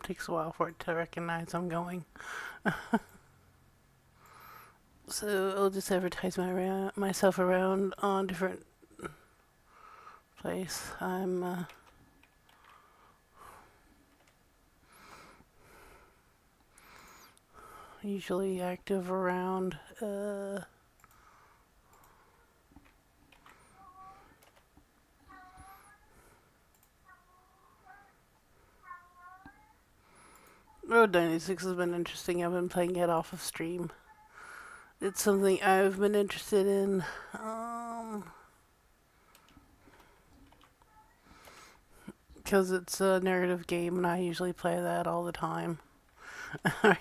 takes a while for it to recognize I'm going. So I'll just advertise myself around on different place. I'm usually active around Road 96 has been interesting. I've been playing it off of stream. It's something I've been interested in. Because it's a narrative game and I usually play that all the time.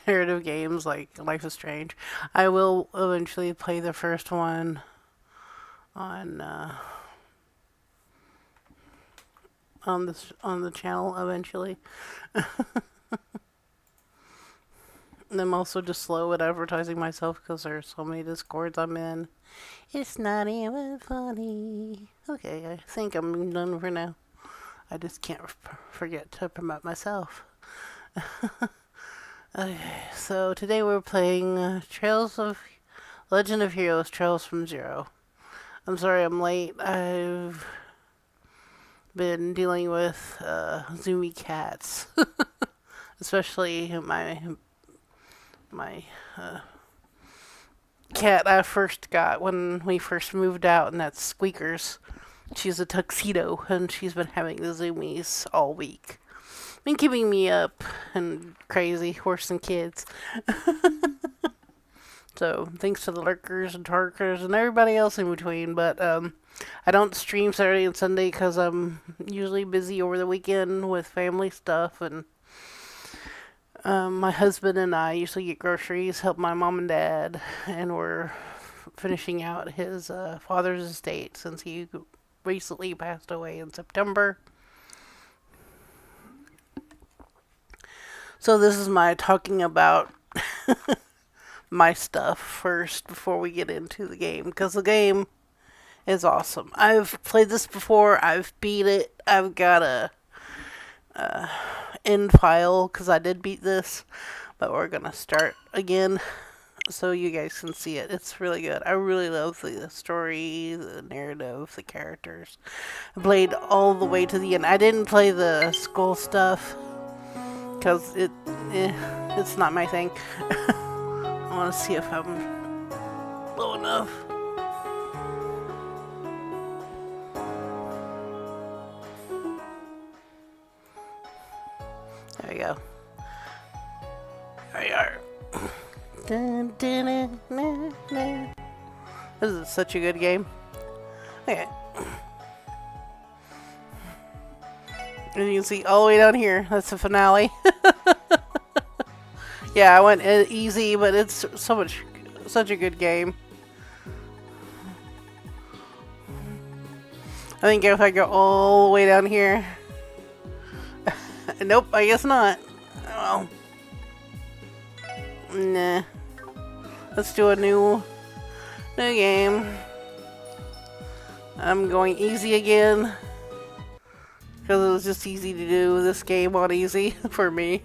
Narrative games like Life is Strange. I will eventually play the first one on the channel eventually. And I'm also just slow at advertising myself because there's so many Discords I'm in. It's not even funny. Okay, I think I'm done for now. I just can't forget to promote myself. Okay, so today we're playing Legend of Heroes Trails from Zero. I'm sorry I'm late. I've been dealing with zoomy cats. Especially my cat I first got when we first moved out, and that's Squeakers. She's a tuxedo, and she's been having the zoomies all week. Been keeping me up and crazy, worse than kids. So, thanks to the lurkers and tarkers and everybody else in between. But I don't stream Saturday and Sunday because I'm usually busy over the weekend with family stuff, and my husband and I usually get groceries, help my mom and dad, and we're finishing out his father's estate since he recently passed away in September. So this is my talking about my stuff first before we get into the game, because the game is awesome. I've played this before, I've beat it, I've got a end file because I did beat this, but we're gonna start again so you guys can see it. It's really good. I really love the story, the narrative, the characters. I played all the way to the end. I didn't play the skull stuff because it's not my thing. I want to see if I'm low enough. There we go. There we are. Dun, dun, dun, dun. This is such a good game. Okay. And you can see all the way down here. That's the finale. Yeah, I went easy, but it's such a good game. I think if I go all the way down here. Nope, I guess not. Well, nah. Let's do a new game. I'm going easy again because it was just easy to do this game on easy for me.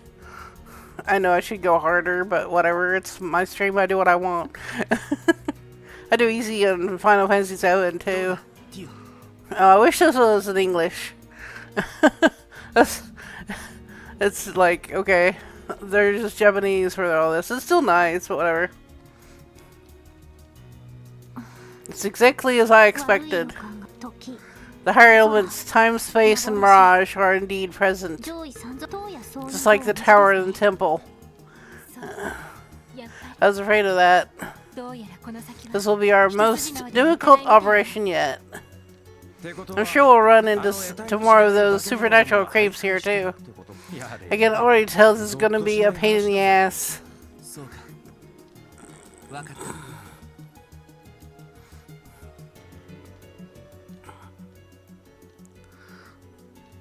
I know I should go harder, but whatever. It's my stream. I do what I want. I do easy on Final Fantasy VII too. I wish this was in English. It's like, okay, they're just Japanese for all this. It's still nice, but whatever. It's exactly as I expected. The higher elements, time, space, and mirage are indeed present. Just like the tower and the temple. I was afraid of that. This will be our most difficult operation yet. I'm sure we'll run into more of those supernatural creeps here too. I can already tell this is going to be a pain in the ass.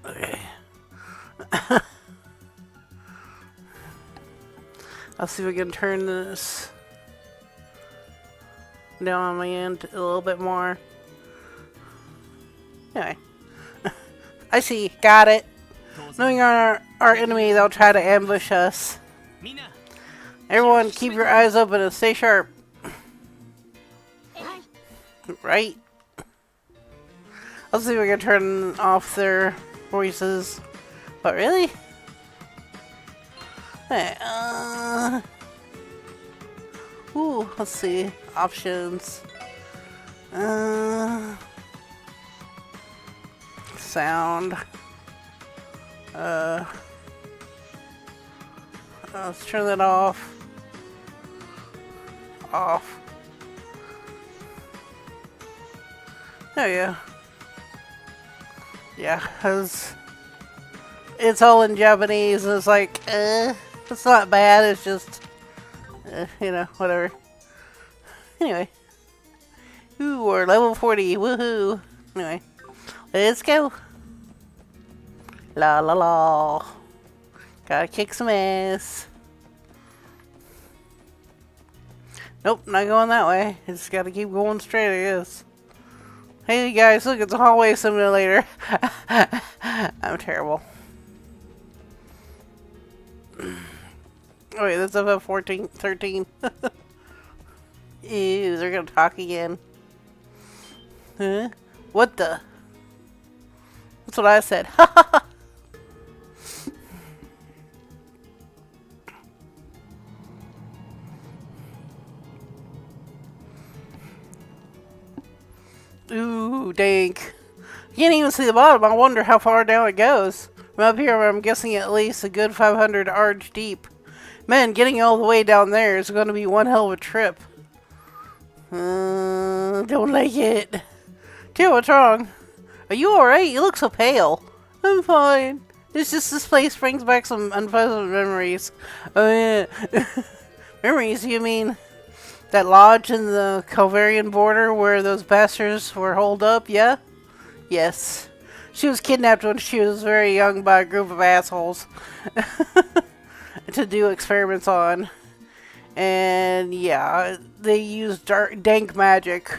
Okay. I'll see if we can turn this down on my end a little bit more. Anyway. I see. Got it. Knowing our enemy, they'll try to ambush us. Everyone, keep your eyes open and stay sharp. Right? Let's see if we can turn off their voices. But really? Hey, ooh, let's see. Options. Sound. Let's turn that off. Off. There you go. Yeah, because it's all in Japanese, and it's like, it's not bad, it's just, you know, whatever. Anyway. Ooh, we're level 40, woohoo! Anyway, let's go! La la la. Gotta kick some ass. Nope, not going that way. Just gotta keep going straight, I guess. Hey guys, look, it's a hallway simulator. I'm terrible. Oh wait, that's about 13. Ew, they're gonna talk again. Huh? What the? That's what I said. Ooh, dank. You can't even see the bottom. I wonder how far down it goes. From up here, I'm guessing at least a good 500 arch deep. Man, getting all the way down there is going to be one hell of a trip. Don't like it. Tio, what's wrong? Are you alright? You look so pale. I'm fine. It's just this place brings back some unpleasant memories. Oh yeah. Memories, you mean? That lodge in the Calvarian border where those bastards were holed up, yeah? Yes. She was kidnapped when she was very young by a group of assholes to do experiments on. And yeah, they used dank magic,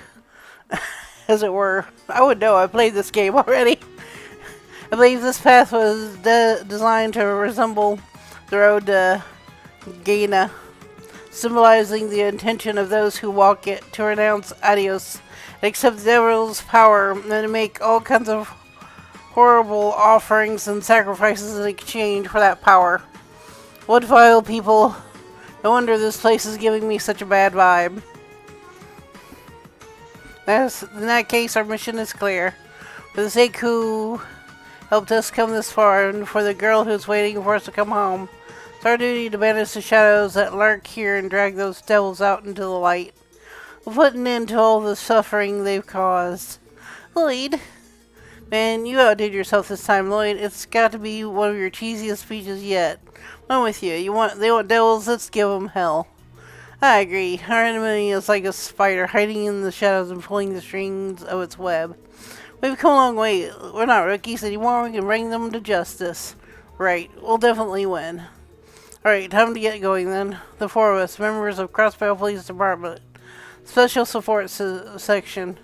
as it were. I would know, I played this game already. I believe this path was designed to resemble the road to Gaina, symbolizing the intention of those who walk it to renounce adios, accept the devil's power, and to make all kinds of horrible offerings and sacrifices in exchange for that power. What vile people. No wonder this place is giving me such a bad vibe. In that case, our mission is clear. For the sake who helped us come this far, and for the girl who's waiting for us to come home, it's our duty to banish the shadows that lurk here and drag those devils out into the light. We'll put an end to all the suffering they've caused. Lloyd. Man, you outdid yourself this time, Lloyd. It's got to be one of your cheesiest speeches yet. I'm with you. They want devils, let's give them hell. I agree. Our enemy is like a spider, hiding in the shadows and pulling the strings of its web. We've come a long way. We're not rookies anymore. We can bring them to justice. Right. We'll definitely win. Alright, time to get going then. The four of us, members of Crossbell Police Department, Special Support Section,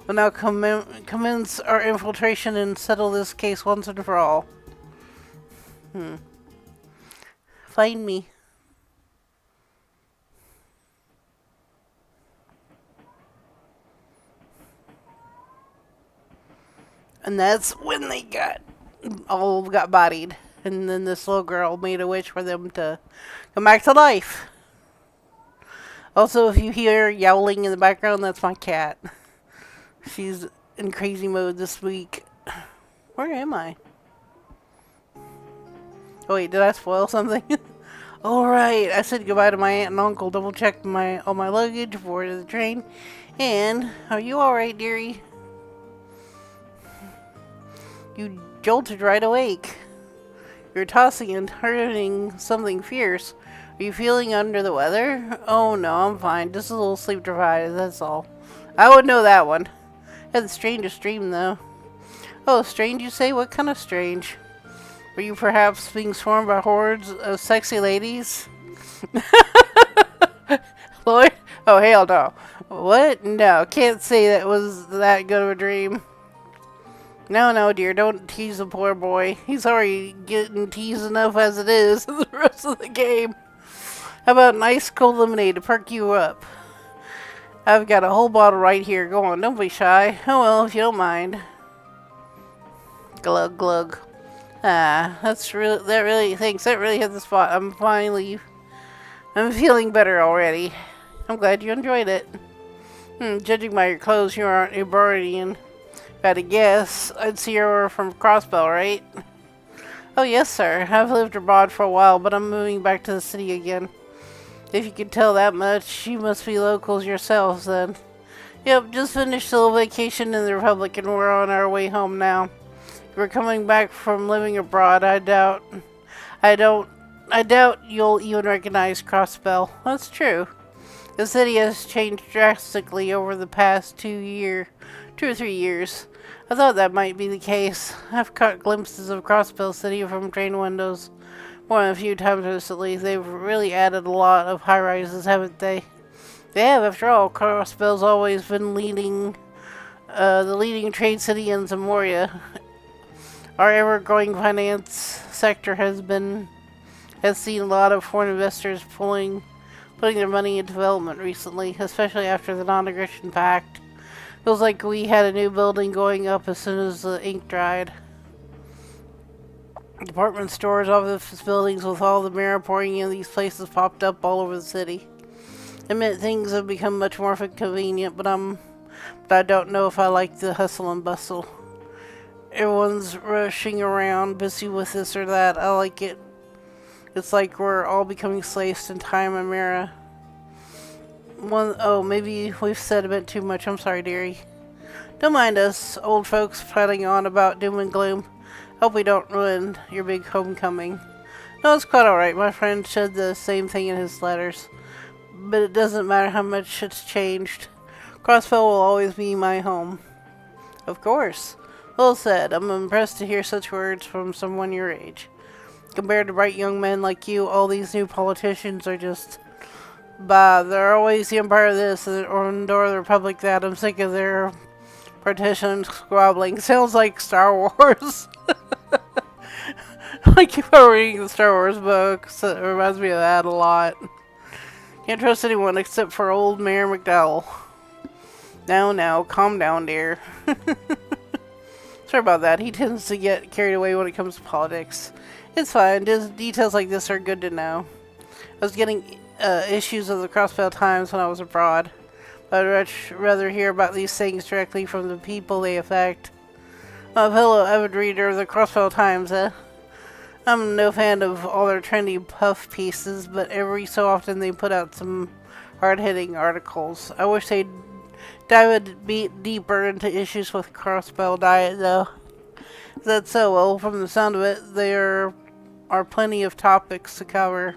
will now commence our infiltration and settle this case once and for all. Find me. And that's when they all got bodied. And then this little girl made a wish for them to come back to life. Also, if you hear yowling in the background, that's my cat. She's in crazy mode this week. Where am I? Oh wait, did I spoil something? Alright, I said goodbye to my aunt and uncle, double checked all my luggage, boarded the train. And, are you alright, dearie? You jolted right awake. You're tossing and turning something fierce. Are you feeling under the weather? Oh no, I'm fine. Just a little sleep deprived, that's all. I would know that one. Had the strangest dream, though. Oh, strange, you say? What kind of strange? Were you perhaps being swarmed by hordes of sexy ladies? Lloyd? Oh, hell no. What? No, can't say that was that good of a dream. No, no, dear, don't tease the poor boy. He's already getting teased enough as it is in the rest of the game. How about nice cold lemonade to perk you up? I've got a whole bottle right here. Go on, don't be shy. Oh well, if you don't mind. Glug glug. Ah, that really thanks. That really hit the spot. I'm feeling better already. I'm glad you enjoyed it. Judging by your clothes, you aren't a Bardian. If I had to guess, I'd see you're from Crossbell, right? Oh yes, sir. I've lived abroad for a while, but I'm moving back to the city again. If you could tell that much, you must be locals yourselves then. Yep, just finished a little vacation in the Republic and we're on our way home now. If we're coming back from living abroad, I doubt you'll even recognize Crossbell. That's true. The city has changed drastically over the past 2 or 3 years. I thought that might be the case. I've caught glimpses of Crossbell City from train windows more than a few times recently. They've really added a lot of high-rises, haven't they? They have, after all. Crossbell's always been the leading trade city in Zamoria. Our ever-growing finance sector has seen a lot of foreign investors putting their money in development recently, especially after the non-aggression pact. Feels like we had a new building going up as soon as the ink dried. Department stores, office buildings with all the mirror pouring in, these places popped up all over the city. I admit things have become much more convenient, but I don't know if I like the hustle and bustle. Everyone's rushing around, busy with this or that. I like it. It's like we're all becoming slaves in time and mirror. Maybe we've said a bit too much. I'm sorry, dearie. Don't mind us, old folks prattling on about doom and gloom. Hope we don't ruin your big homecoming. No, it's quite alright. My friend said the same thing in his letters. But it doesn't matter how much it's changed. Crossfell will always be my home. Of course. Well said. I'm impressed to hear such words from someone your age. Compared to bright young men like you, all these new politicians are just... Bah, they're always the Empire this or the Republic that. I'm sick of their partition squabbling. Sounds like Star Wars. I keep on reading the Star Wars books. It reminds me of that a lot. Can't trust anyone except for old Mayor McDowell. Now, calm down, dear. Sorry about that. He tends to get carried away when it comes to politics. It's fine. Details like this are good to know. I was getting issues of the Crossbell Times when I was abroad. But I'd much rather hear about these things directly from the people they affect. I'm a fellow avid reader of the Crossbell Times, I'm no fan of all their trendy puff pieces, but every so often they put out some hard-hitting articles. I wish they'd dive a bit deeper into issues with Crossbell diet, though. That's so. Well, from the sound of it, there are plenty of topics to cover.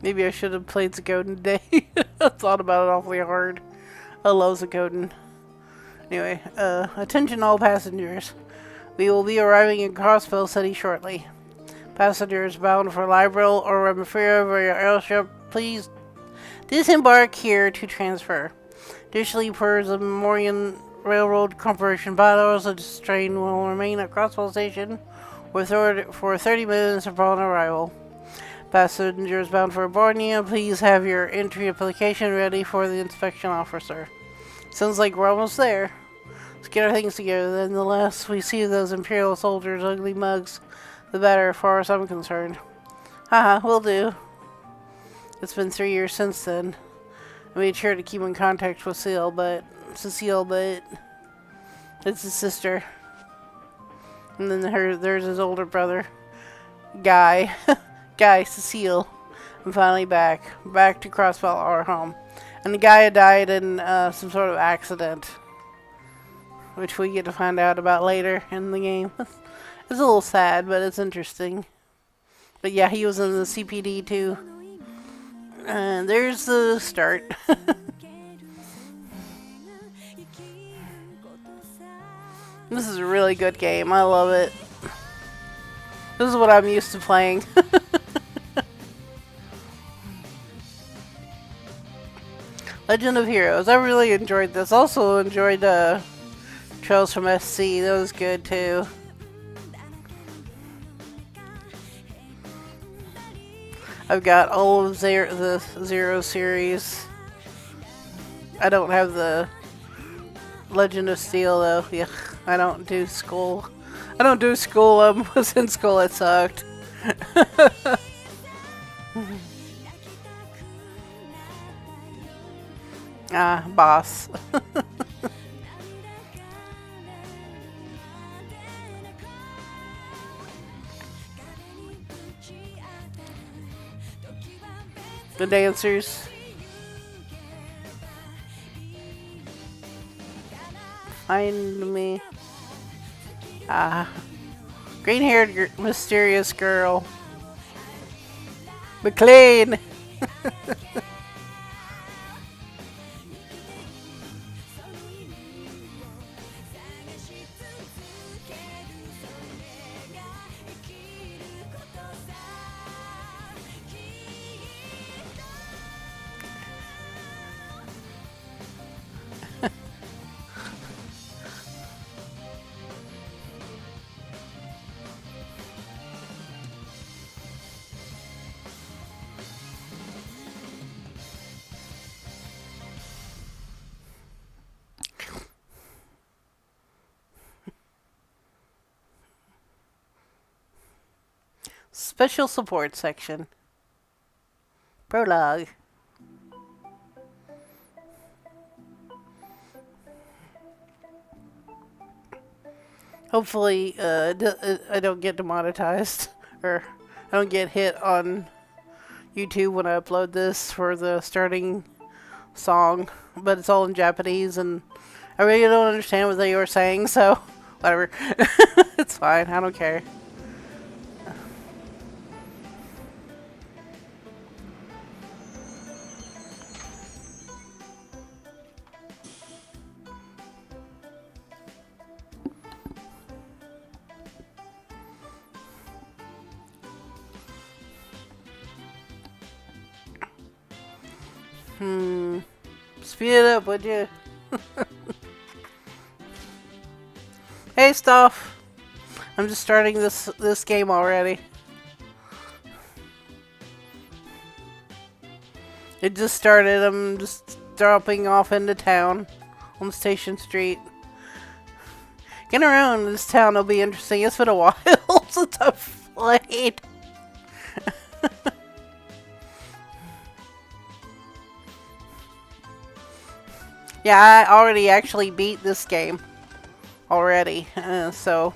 Maybe I should have played Zagoden today. I thought about it awfully hard. I love Zagoden. Anyway, attention all passengers. We will be arriving in Crossbell City shortly. Passengers bound for Libreville or Ramafira via airship, please disembark here to transfer. Additionally, per the Memorian Railroad Corporation bylaws, this train will remain at Crossbell Station for 30 minutes upon arrival. Passengers bound for Borneo, please have your entry application ready for the inspection officer. Sounds like we're almost there. Let's get our things together, then the less we see of those Imperial soldiers' ugly mugs, the better, as far as I'm concerned. Haha, will do. It's been 3 years since then. I made sure to keep in contact with Cecile, but it's his sister. And then there's his older brother, Guy. Cecile. I'm finally back to Crossbell, our home. And the guy had died in some sort of accident, which we get to find out about later in the game. It's a little sad, but it's interesting. But yeah, he was in the CPD too. And there's the start. This is a really good game. I love it. This is what I'm used to playing. Legend of Heroes. I really enjoyed this. Also enjoyed Trails from SC. That was good too. I've got all of the Zero series. I don't have the Legend of Steel though. Yeah, I don't do school. I don't do school. I was in school. It sucked. Boss. The dancers. Find me. Green-haired mysterious girl. McLean. Special support section. Prologue. Hopefully, I don't get demonetized, or I don't get hit on YouTube when I upload this for the starting song, but it's all in Japanese, and I really don't understand what they were saying, so whatever. It's fine, I don't care. Speed it up, would you? Hey, stuff. I'm just starting this game already. It just started. I'm just dropping off into town on Station Street. Getting around this town will be interesting. It's been a while since I've played. Yeah, I already actually beat this game already, so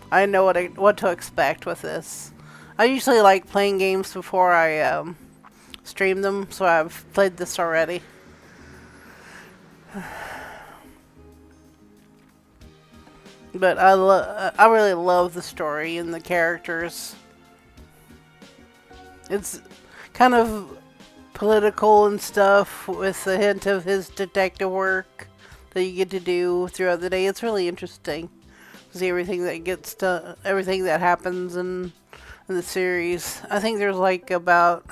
I know what to expect with this. I usually like playing games before I stream them, so I've played this already. But I really love the story and the characters. It's kind of political and stuff with a hint of his detective work that you get to do throughout the day. It's really interesting to see everything that gets done, everything that happens in the series. I think there's like about,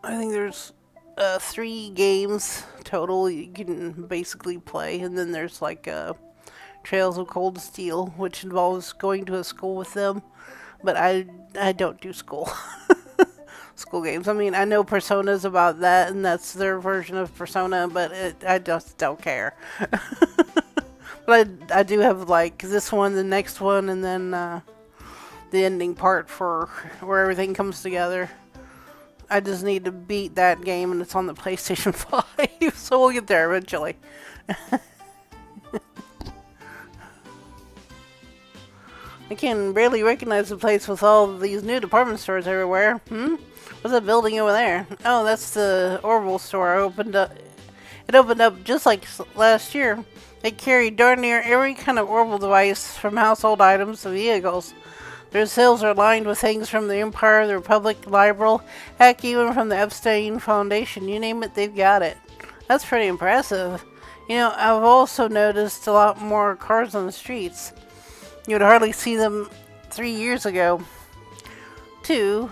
I think there's 3 games total you can basically play, and then there's like Trails of Cold Steel, which involves going to a school with them, but I don't do school. School games. I mean, I know Persona's about that, and that's their version of Persona, but I just don't care. But I do have like this one, the next one, and then the ending part for where everything comes together. I just need to beat that game, and it's on the PlayStation 5, so we'll get there eventually. I can barely recognize the place with all these new department stores everywhere. What's that building over there? Oh, that's the Orville store. It opened up just like last year. They carry darn near every kind of Orville device, from household items to vehicles. Their cells are lined with things from the Empire, the Republic, Liberal, heck, even from the Epstein Foundation. You name it, they've got it. That's pretty impressive. You know, I've also noticed a lot more cars on the streets. You would hardly see them 3 years ago. Too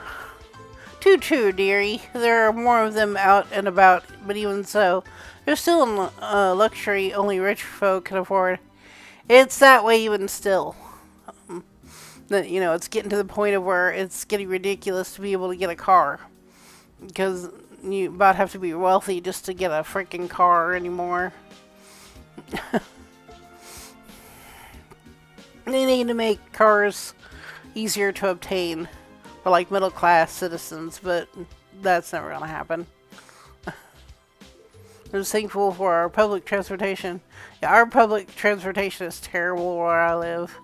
true, dearie. There are more of them out and about, but even so, they're still a luxury only rich folk can afford. It's that way even still. You know, it's getting to the point of where it's getting ridiculous to be able to get a car. Because you about have to be wealthy just to get a freaking car anymore. They need to make cars easier to obtain for like middle class citizens, but that's never going to happen. I'm just thankful for our public transportation. Yeah, our public transportation is terrible where I live.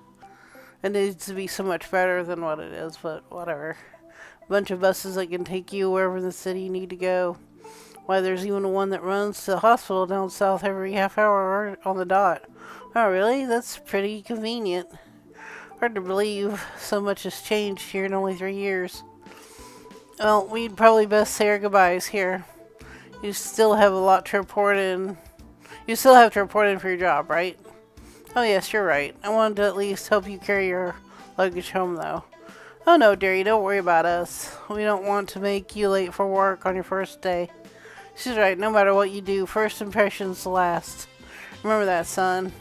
It needs to be so much better than what it is, but whatever. A bunch of buses that can take you wherever in the city you need to go. Why, there's even one that runs to the hospital down south every half hour on the dot. Oh, really? That's pretty convenient. Hard to believe so much has changed here in only 3 years. Well, we'd probably best say our goodbyes here. You still have a lot to report in. You still have to report in for your job, right? Oh, yes, you're right. I wanted to at least help you carry your luggage home, though. Oh, no, dearie, don't worry about us. We don't want to make you late for work on your first day. She's right. No matter what you do, first impressions last. Remember that, son.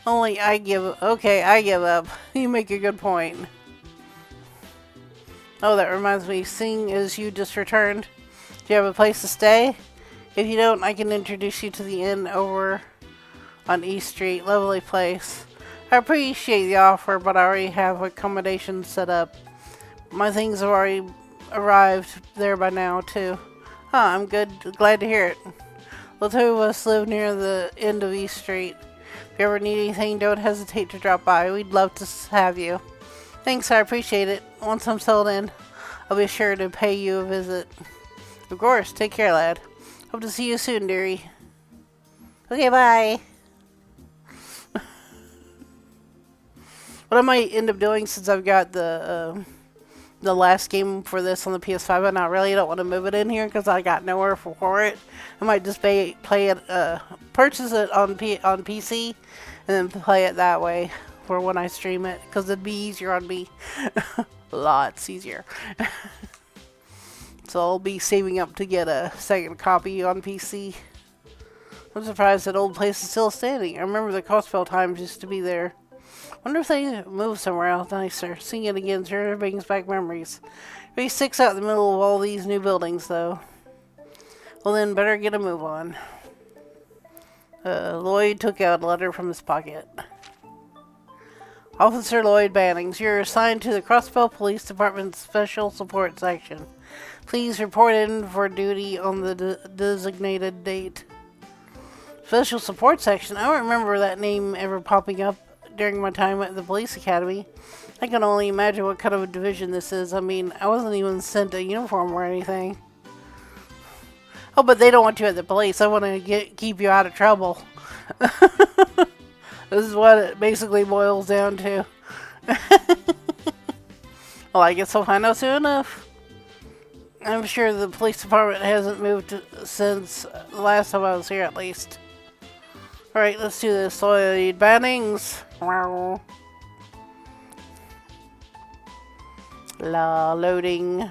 Only I give up. Okay, I give up. You make a good point. Oh, that reminds me. Seeing as you just returned, do you have a place to stay? If you don't, I can introduce you to the inn over on East Street. Lovely place. I appreciate the offer, but I already have accommodations set up. My things have already arrived there by now, too. Huh, I'm glad to hear it. The two of us live near the end of East Street. If you ever need anything, don't hesitate to drop by. We'd love to have you. Thanks, I appreciate it. Once I'm settled in, I'll be sure to pay you a visit. Of course, take care, lad. Hope to see you soon, dearie. Okay, bye. What I might end up doing, since I've got the last game for this on the PS5, and I really don't want to move it in here because I got nowhere for it. I might just play it, purchase it on PC, and then play it that way for when I stream it, because it'd be easier on me. Lots easier. So I'll be saving up to get a second copy on PC. I'm surprised that old place is still standing. I remember the Costco times used to be there. Wonder if they moved somewhere else nicer. Seeing it again sure brings back memories. It sticks out in the middle of all these new buildings, though. Well then, better get a move on. Lloyd took out a letter from his pocket. Officer Lloyd Bannings, you're assigned to the Crossbell Police Department's Special Support Section. Please report in for duty on the designated date. Special Support Section? I don't remember that name ever popping up during my time at the police academy. I can only imagine what kind of a division this is. I mean, I wasn't even sent a uniform or anything. Oh, but they don't want you at the police. I want to keep you out of trouble. This is what it basically boils down to. Well, I guess I'll find out soon enough. I'm sure the police department hasn't moved since the last time I was here, at least. Alright, let's do this. Lloyd Bannings. Loading.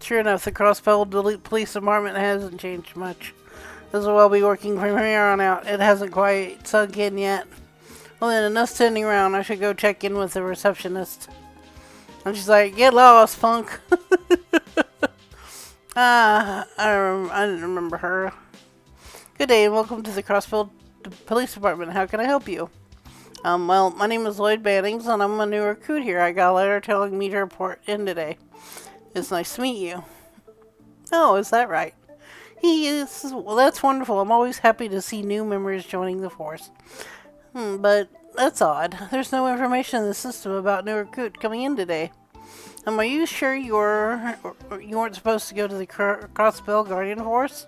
Sure enough, the Crossbell Police Department hasn't changed much. This will well be working from here on out. It hasn't quite sunk in yet. Well then, enough standing around. I should go check in with the receptionist. And she's like, get lost, punk. I didn't remember her. Good day and welcome to the Crossbell Police Department. How can I help you? Well, my name is Lloyd Bannings and I'm a new recruit here. I got a letter telling me to report in today. It's nice to meet you. Oh, is that right? He is. Well, that's wonderful. I'm always happy to see new members joining the force. But that's odd. There's no information in the system about new recruit coming in today. Are you sure you weren't supposed to go to the Crossbell Guardian Force?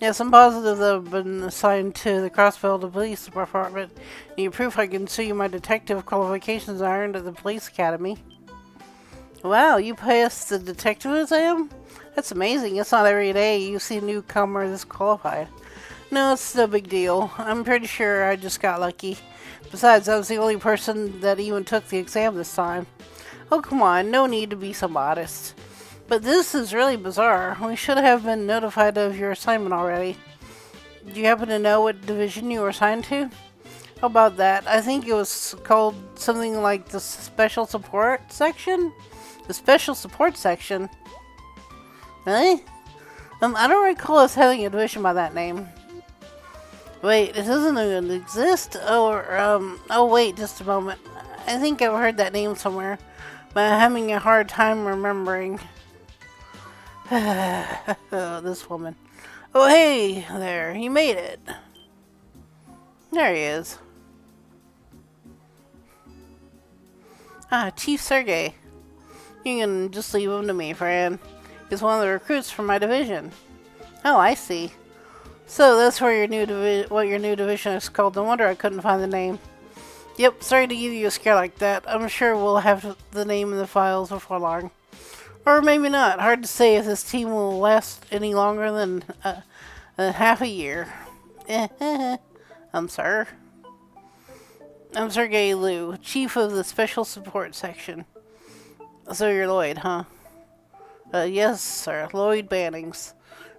Yes, I'm positive that I've been assigned to the Crossbell Police Department. Need proof I can show you my detective qualifications I earned at the police academy. Wow, you passed the detective exam? That's amazing. It's not every day you see a newcomer this qualified. No, it's no big deal. I'm pretty sure I just got lucky. Besides, I was the only person that even took the exam this time. Oh, come on. No need to be so modest. But this is really bizarre. We should have been notified of your assignment already. Do you happen to know what division you were assigned to? How about that? I think it was called something like the Special Support Section? The Special Support Section? Really? I don't recall us having a division by that name. Wait, it doesn't even exist? Oh wait, just a moment. I think I've heard that name somewhere, but I'm having a hard time remembering. Oh, this woman. Oh, hey there, you made it. There he is. Chief Sergey. You can just leave him to me, Fran. He's one of the recruits from my division. Oh, I see. So that's where what your new division is called. No wonder I couldn't find the name. Yep, sorry to give you a scare like that. I'm sure we'll have the name in the files before long. Or maybe not. Hard to say if this team will last any longer than half a year. I'm Sergey Liu, Chief of the Special Support Section. So you're Lloyd, huh? Yes, sir. Lloyd Bannings.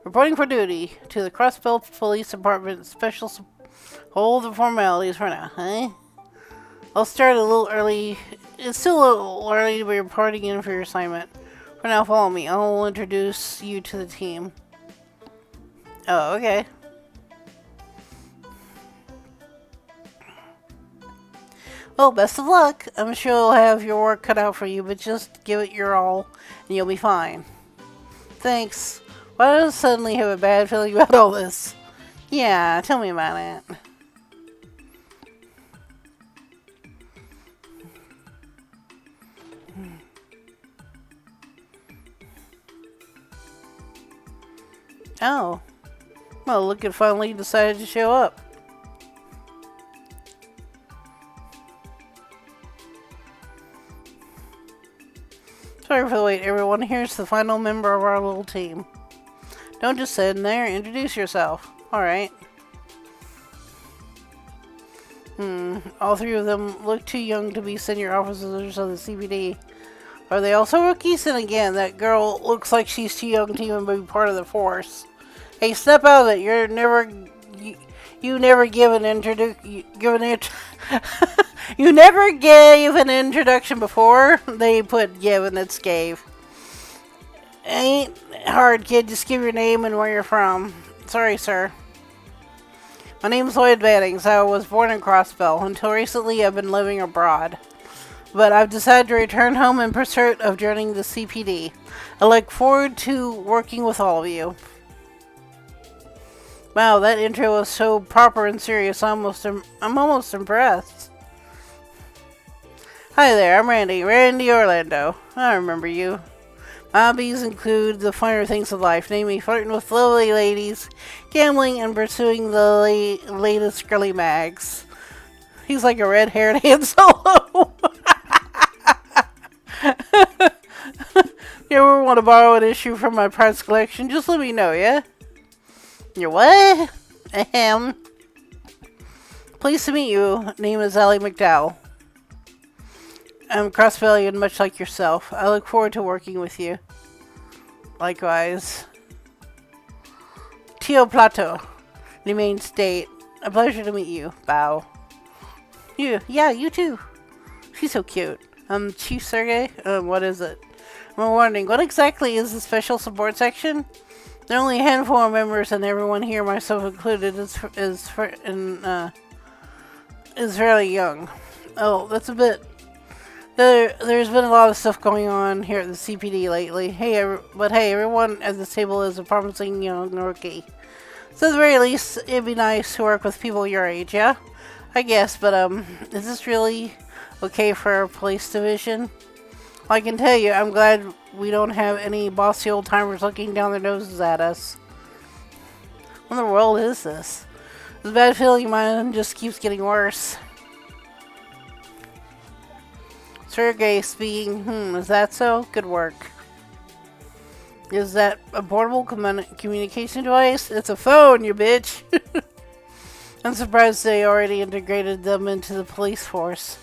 Reporting for duty to the Crossbell Police Department Hold the formalities for now, huh? I'll start a little early. It's still a little early to be reporting in for your assignment. For now, follow me. I'll introduce you to the team. Oh, okay. Well, best of luck. I'm sure you'll have your work cut out for you, but just give it your all, and you'll be fine. Thanks. Why do I suddenly have a bad feeling about all this? Yeah, tell me about it. Oh. Well, look, it finally decided to show up. Sorry for the wait, everyone. Here's the final member of our little team. Don't just sit in there. Introduce yourself. Alright. All three of them look too young to be senior officers of the CPD. Are they also rookies? And again, that girl looks like she's too young to even be part of the force. Hey, step out of it. You never give an you never gave an introduction before. They put give and it's gave. Ain't hard, kid. Just give your name and where you're from. Sorry, sir. My name's Lloyd Bannings. I was born in Crossbell. Until recently, I've been living abroad. But I've decided to return home in pursuit of joining the CPD. I look forward to working with all of you. Wow, that intro was so proper and serious. I'm almost impressed. Hi there, I'm Randy Orlando. I remember you. My hobbies include the finer things of life, namely flirting with lovely ladies, gambling, and pursuing the latest girly mags. He's like a red-haired Han Solo. You ever want to borrow an issue from my prize collection? Just let me know, yeah? You're what? Ahem. Pleased to meet you. Name is Allie McDowell. I'm Crossbellian, much like yourself. I look forward to working with you. Likewise. Tio Plato. The main state. A pleasure to meet you. Bow. Yeah, you too. She's so cute. Chief Sergey? What is it? I'm wondering, what exactly is the Special Support Section? There are only a handful of members, and everyone here, myself included, is fairly young. Oh, that's a bit There's been a lot of stuff going on here at the CPD lately. But hey, everyone at this table is a promising young rookie. So at the very least, it'd be nice to work with people your age, yeah? I guess, but is this really okay for our police division? Well, I can tell you, I'm glad we don't have any bossy old timers looking down their noses at us. What in the world is this? It's a bad feeling mine just keeps getting worse. Sergey speaking. Is that so? Good work. Is that a portable communication device? It's a phone, you bitch. I'm surprised they already integrated them into the police force.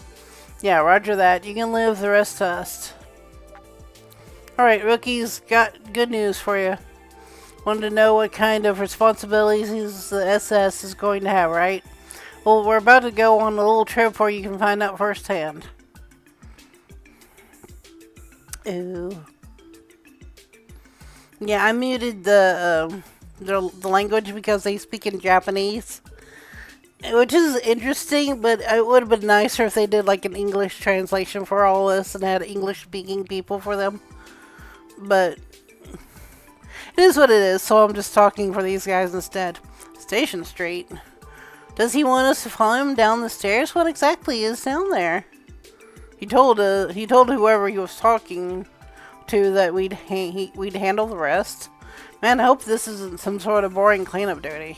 Yeah, roger that. You can live, the rest to us. Alright, rookies, got good news for you. Wanted to know what kind of responsibilities the SS is going to have, right? Well, we're about to go on a little trip where you can find out firsthand. Ooh. Yeah, I muted the language because they speak in Japanese. Which is interesting, but it would have been nicer if they did like an English translation for all this and had English-speaking people for them. But it is what it is, so I'm just talking for these guys instead. Station Street. Does he want us to follow him down the stairs? What exactly is down there? He told whoever he was talking to that we'd handle the rest. Man, I hope this isn't some sort of boring cleanup duty.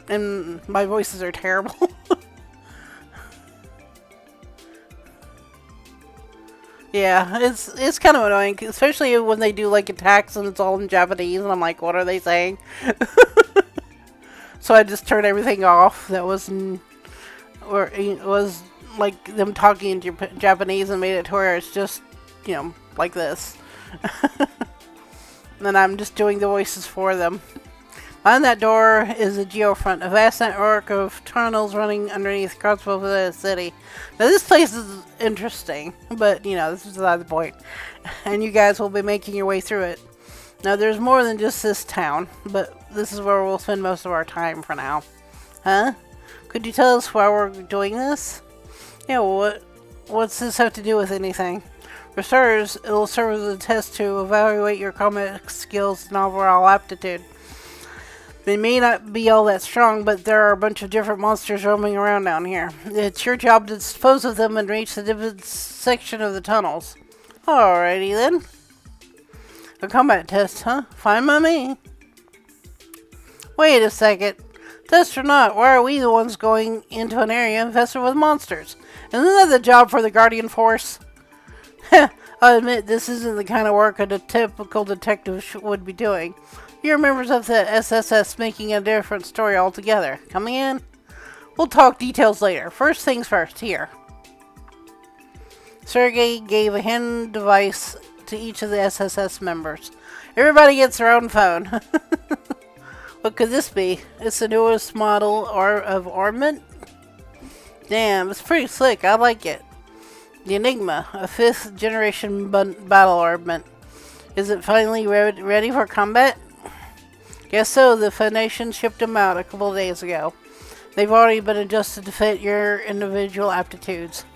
And my voices are terrible. Yeah, it's kind of annoying, especially when they do like attacks and it's all in Japanese, and I'm like, what are they saying? So I just turned everything off. That was, or it was like them talking in Japanese and made it to where it's just, like this. And then I'm just doing the voices for them. Behind that door is a geofront, a vast network of tunnels running underneath Crossbow for the city. Now this place is interesting, but this is not the point. And you guys will be making your way through it. Now there's more than just this town, but this is where we'll spend most of our time for now. Huh? Could you tell us why we're doing this? Yeah, well, what's this have to do with anything? For starters, it'll serve as a test to evaluate your combat skills and overall aptitude. They may not be all that strong, but there are a bunch of different monsters roaming around down here. It's your job to dispose of them and reach the different section of the tunnels. Alrighty then. A combat test, huh? Fine by me. Wait a second. Test or not, why are we the ones going into an area infested with monsters? Isn't that the job for the Guardian Force? I'll admit, this isn't the kind of work a typical detective would be doing. You're members of the SSS making a different story altogether. Coming in? We'll talk details later. First things first, here. Sergey gave a hand device to each of the SSS members. Everybody gets their own phone. What could this be? It's the newest model of armament? Damn, it's pretty slick. I like it. The Enigma, a 5th generation battle armament. Is it finally ready for combat? Guess so. The Foundation shipped them out a couple of days ago. They've already been adjusted to fit your individual aptitudes.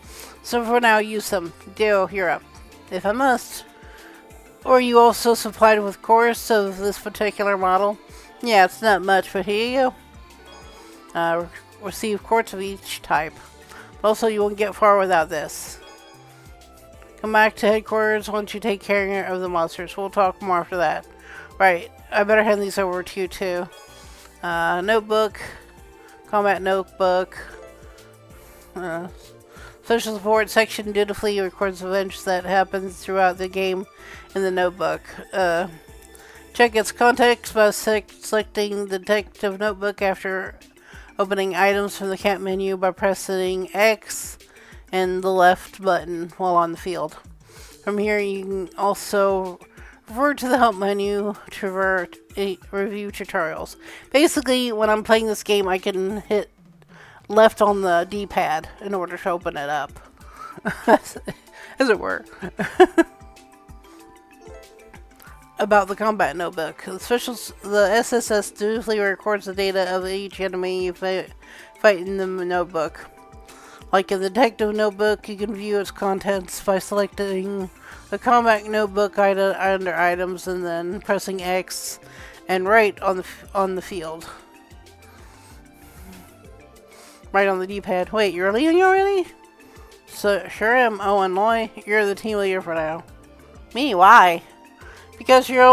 So for now, use them. Deal, you're up. If I must. Or are you also supplied with cores of this particular model? Yeah, it's not much, but here you go. Receive quartz of each type. Also, you won't get far without this. Come back to headquarters once you take care of the monsters. We'll talk more after that. Right, I better hand these over to you too. Notebook. Combat notebook. Social support section dutifully records events that happen throughout the game in the notebook. Check its context by selecting the detective notebook after opening items from the cat menu by pressing X and the left button while on the field. From here, you can also refer to the help menu to review tutorials. Basically, when I'm playing this game, I can hit left on the D-pad in order to open it up. As it were. About the combat notebook. The SSS dutifully records the data of each enemy you fight in the notebook. Like in the detective notebook, you can view its contents by selecting the combat notebook item under items and then pressing X and right on the field. Right on the D-pad. Wait, you're leaving already? So, sure am. Oh, and Loy, you're the team leader for now. Me? Why? Because you're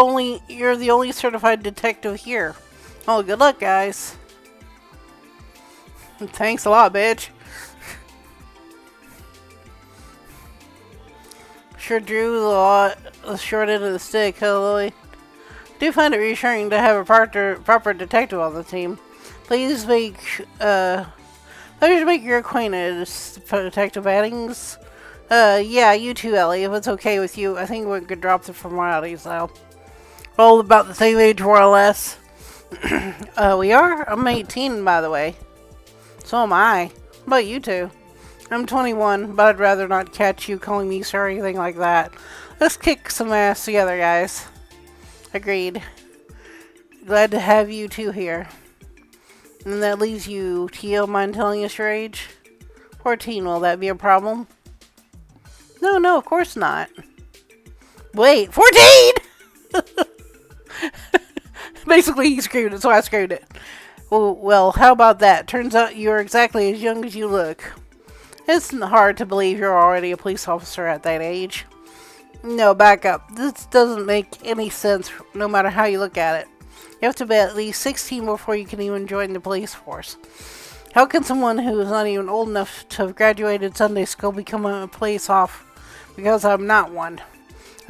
the only certified detective here. Oh, good luck, guys. Thanks a lot, bitch. Sure drew the short end of the stick, huh, Lily? Do find it reassuring to have a proper detective on the team. Please make your acquaintance, Detective Addings. Yeah, you too, Ellie, if it's okay with you. I think we could drop the formalities, though. All about the same age, more or less. We are? I'm 18, by the way. So am I. How about you two? I'm 21, but I'd rather not catch you calling me sir or anything like that. Let's kick some ass together, guys. Agreed. Glad to have you two here. And that leaves you. Tio, mind telling us your age? 14, will that be a problem? No, of course not. Wait, 14?! Basically, he screwed it, so I screwed it. Well, how about that? Turns out you're exactly as young as you look. It's hard to believe you're already a police officer at that age. No, back up. This doesn't make any sense, no matter how you look at it. You have to be at least 16 before you can even join the police force. How can someone who is not even old enough to have graduated Sunday school become a police officer? Because I'm not one.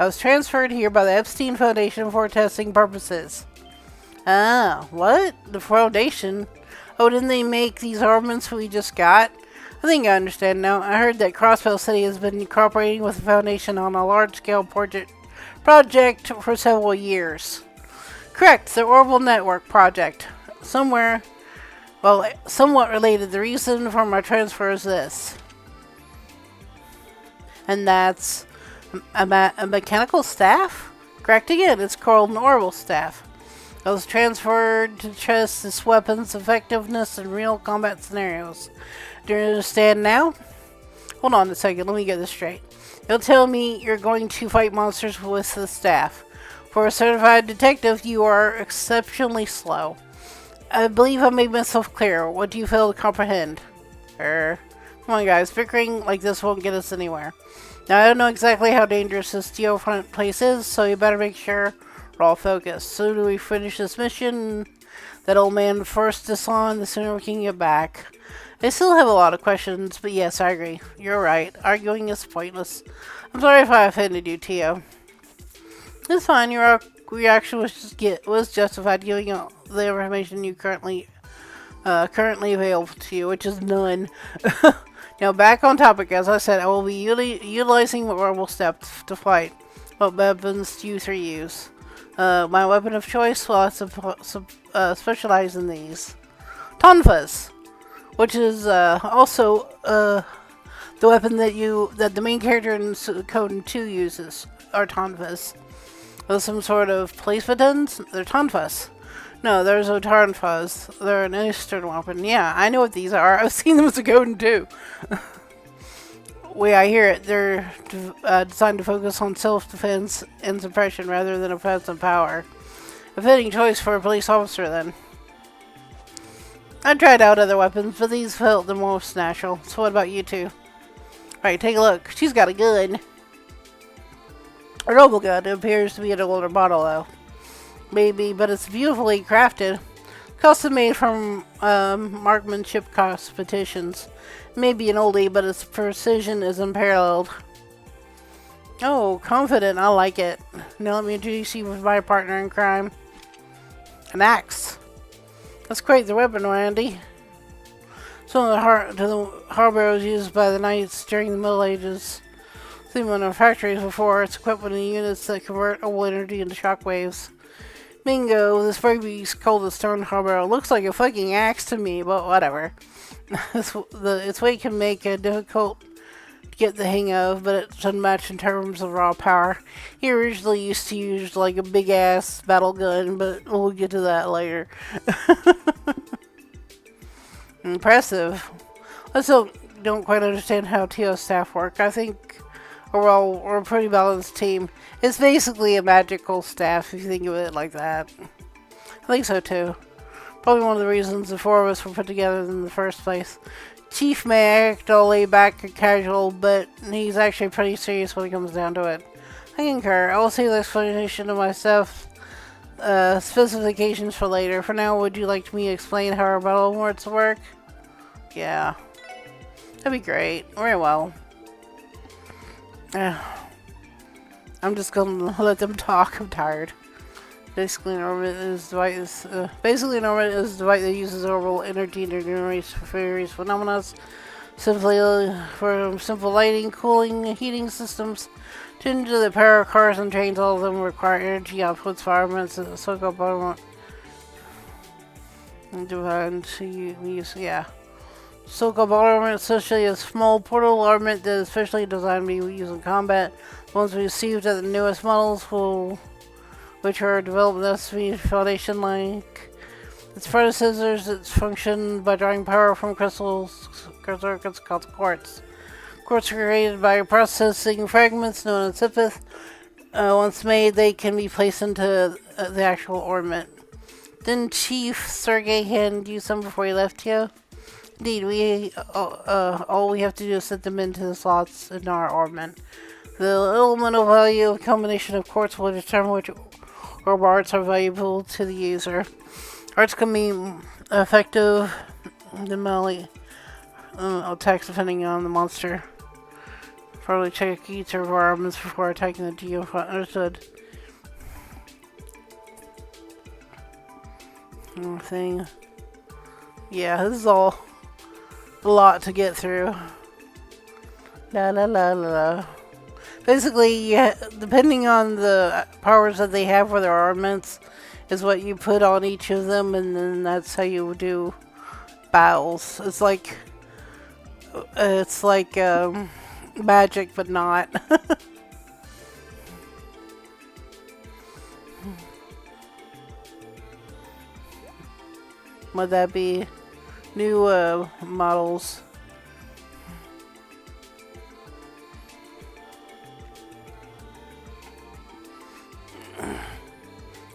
I was transferred here by the Epstein Foundation for testing purposes. Ah, what? The Foundation? Oh, didn't they make these armaments we just got? I think I understand now. I heard that Crossville City has been cooperating with the Foundation on a large-scale project for several years. Correct, the Orbital Network project. Somewhat related. The reason for my transfer is this. And that's a mechanical staff? Correct again, it's called an orbital staff. I was transferred to test this weapon's effectiveness in real combat scenarios. Do you understand now? Hold on a second, let me get this straight. You'll tell me you're going to fight monsters with the staff. For a certified detective, you are exceptionally slow. I believe I made myself clear. What do you fail to comprehend? Come on, guys. Bickering like this won't get us anywhere. Now, I don't know exactly how dangerous this geofront place is, so you better make sure we're all focused. The sooner we finish this mission, that old man forced us on, the sooner we can get back. I still have a lot of questions, but yes, I agree. You're right. Arguing is pointless. I'm sorry if I offended you, Tio. It's fine. Your reaction was justified, giving you the information you currently available to you, which is none. Now, back on topic. As I said, I will be utilizing orbital steps to fight. What weapons do you three use? My weapon of choice, well, I specialize in these. Tonfas, which is also the weapon that the main character in Code 2 uses, are Tonfas. With some sort of police batons? They're Tonfas. No, there's no Tonfas. They're an Eastern weapon. Yeah, I know what these are. I've seen them as a Code 2. Way I hear it, they're designed to focus on self-defense and suppression rather than offensive power. A fitting choice for a police officer, then. I tried out other weapons, but these felt the most natural. So what about you two? Alright, take a look. She's got a gun. A noble gun. It appears to be an older model, though. Maybe, but it's beautifully crafted. Custom made from marksmanship competitions. Maybe an oldie, but its precision is unparalleled. Oh, confident. I like it. Now let me introduce you with my partner in crime. An axe. That's quite the weapon, Randy. Some of the hardware used by the knights during the Middle Ages. Seen one in factories before. It's equipped with units that convert old energy into shockwaves. Bingo, this baby's called a stone harbor. Looks like a fucking axe to me, but whatever. Its weight can make it difficult to get the hang of, but it's unmatched in terms of raw power. He originally used to use like a big ass battle gun, but we'll get to that later. Impressive. Let's hope don't quite understand how TO's staff work. I think overall we're a pretty balanced team. It's basically a magical staff if you think of it like that. I think so too. Probably one of the reasons the four of us were put together in the first place. Chief may act all laid back and casual, but he's actually pretty serious when it comes down to it. I concur. I will save the explanation of my stuff specifications for later. For now, would you like me to explain how our battle awards work? Yeah. That'd be great. Very well. I'm just gonna let them talk. I'm tired. Basically, an orbit is a device that uses orbital energy to generate various phenomena. Simply for simple lighting, cooling, and heating systems. Tend to the power of cars and trains, all of them require energy outputs for armaments and so-called armament. So-called armament, especially a small portable armament that is specially designed to be used in combat. The ones we received at the newest models which are developed as the foundation like its predecessors. Its function by drawing power from crystals called quartz. Quartz are created by processing fragments known as Sipith. Once made, they can be placed into the actual ornament. Didn't Chief Sergey hand you some before he left here? Indeed, all we have to do is set them into the slots in our ornament. The elemental value of a combination of quartz will determine which orb arts are valuable to the user. Arts can be effective in melee attacks depending on the monster. Probably check each of our armaments before attacking the geofront. Understood. Thing. Yeah, this is all a lot to get through. La la la la la. Basically, depending on the powers that they have for their armaments, is what you put on each of them, and then that's how you do battles. It's like magic, but not. Would that be new models?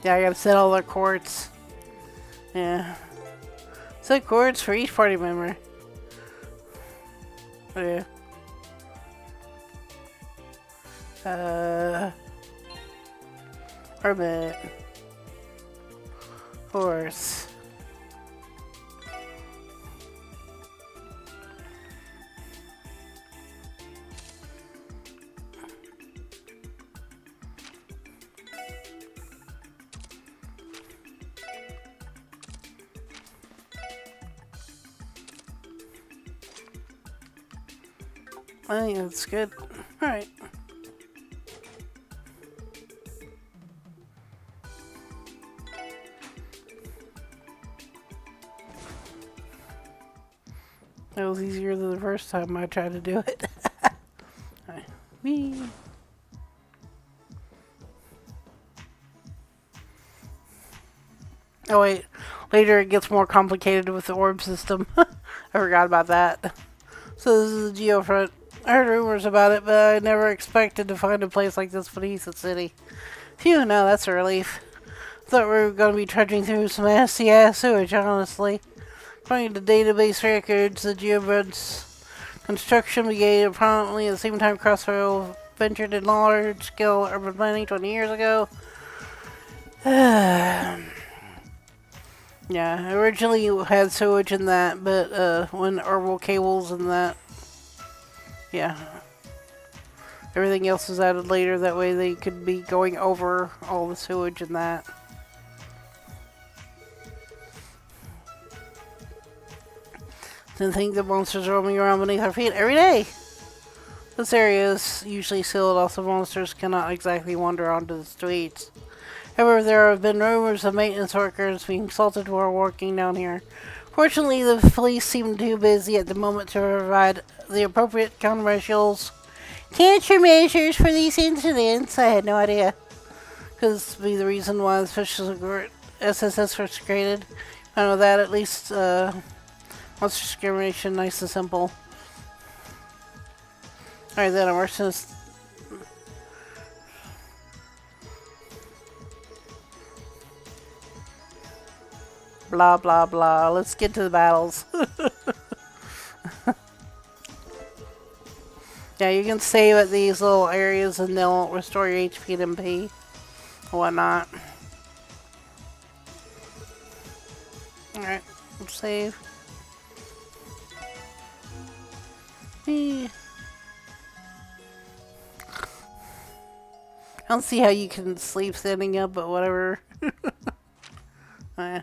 Yeah, I gotta set all their quartz. Yeah. Set quartz for each party member. Oh, yeah. Orbit. Horse. I think that's good. Alright. That was easier than the first time I tried to do it. Alright. Whee! Oh wait, later it gets more complicated with the orb system. I forgot about that. So this is the geofront. I heard rumors about it, but I never expected to find a place like this beneath the city. Phew, now that's a relief. Thought we were going to be trudging through some nasty-ass sewage, honestly. According to database records, the geofront's construction began prominently at the same time Crossrail ventured in large-scale urban planning 20 years ago. Yeah, originally you had sewage in that, but when herbal cables and that, yeah. Everything else was added later, that way they could be going over all the sewage and that. Didn't think the monsters roaming around beneath our feet every day. This area is usually sealed off, so monsters cannot exactly wander onto the streets. However, there have been rumors of maintenance workers being assaulted while working down here. Fortunately, the police seem too busy at the moment to provide the appropriate countermeasures for these incidents. I had no idea. Could this be the reason why the special SSS was created? I know that at least monster discrimination, nice and simple. Alright, then we're just... Blah, blah, blah. Let's get to the battles. Yeah, you can save at these little areas and they'll restore your HP and MP and whatnot. Alright, let's save. I don't see how you can sleep standing up, but whatever. Okay.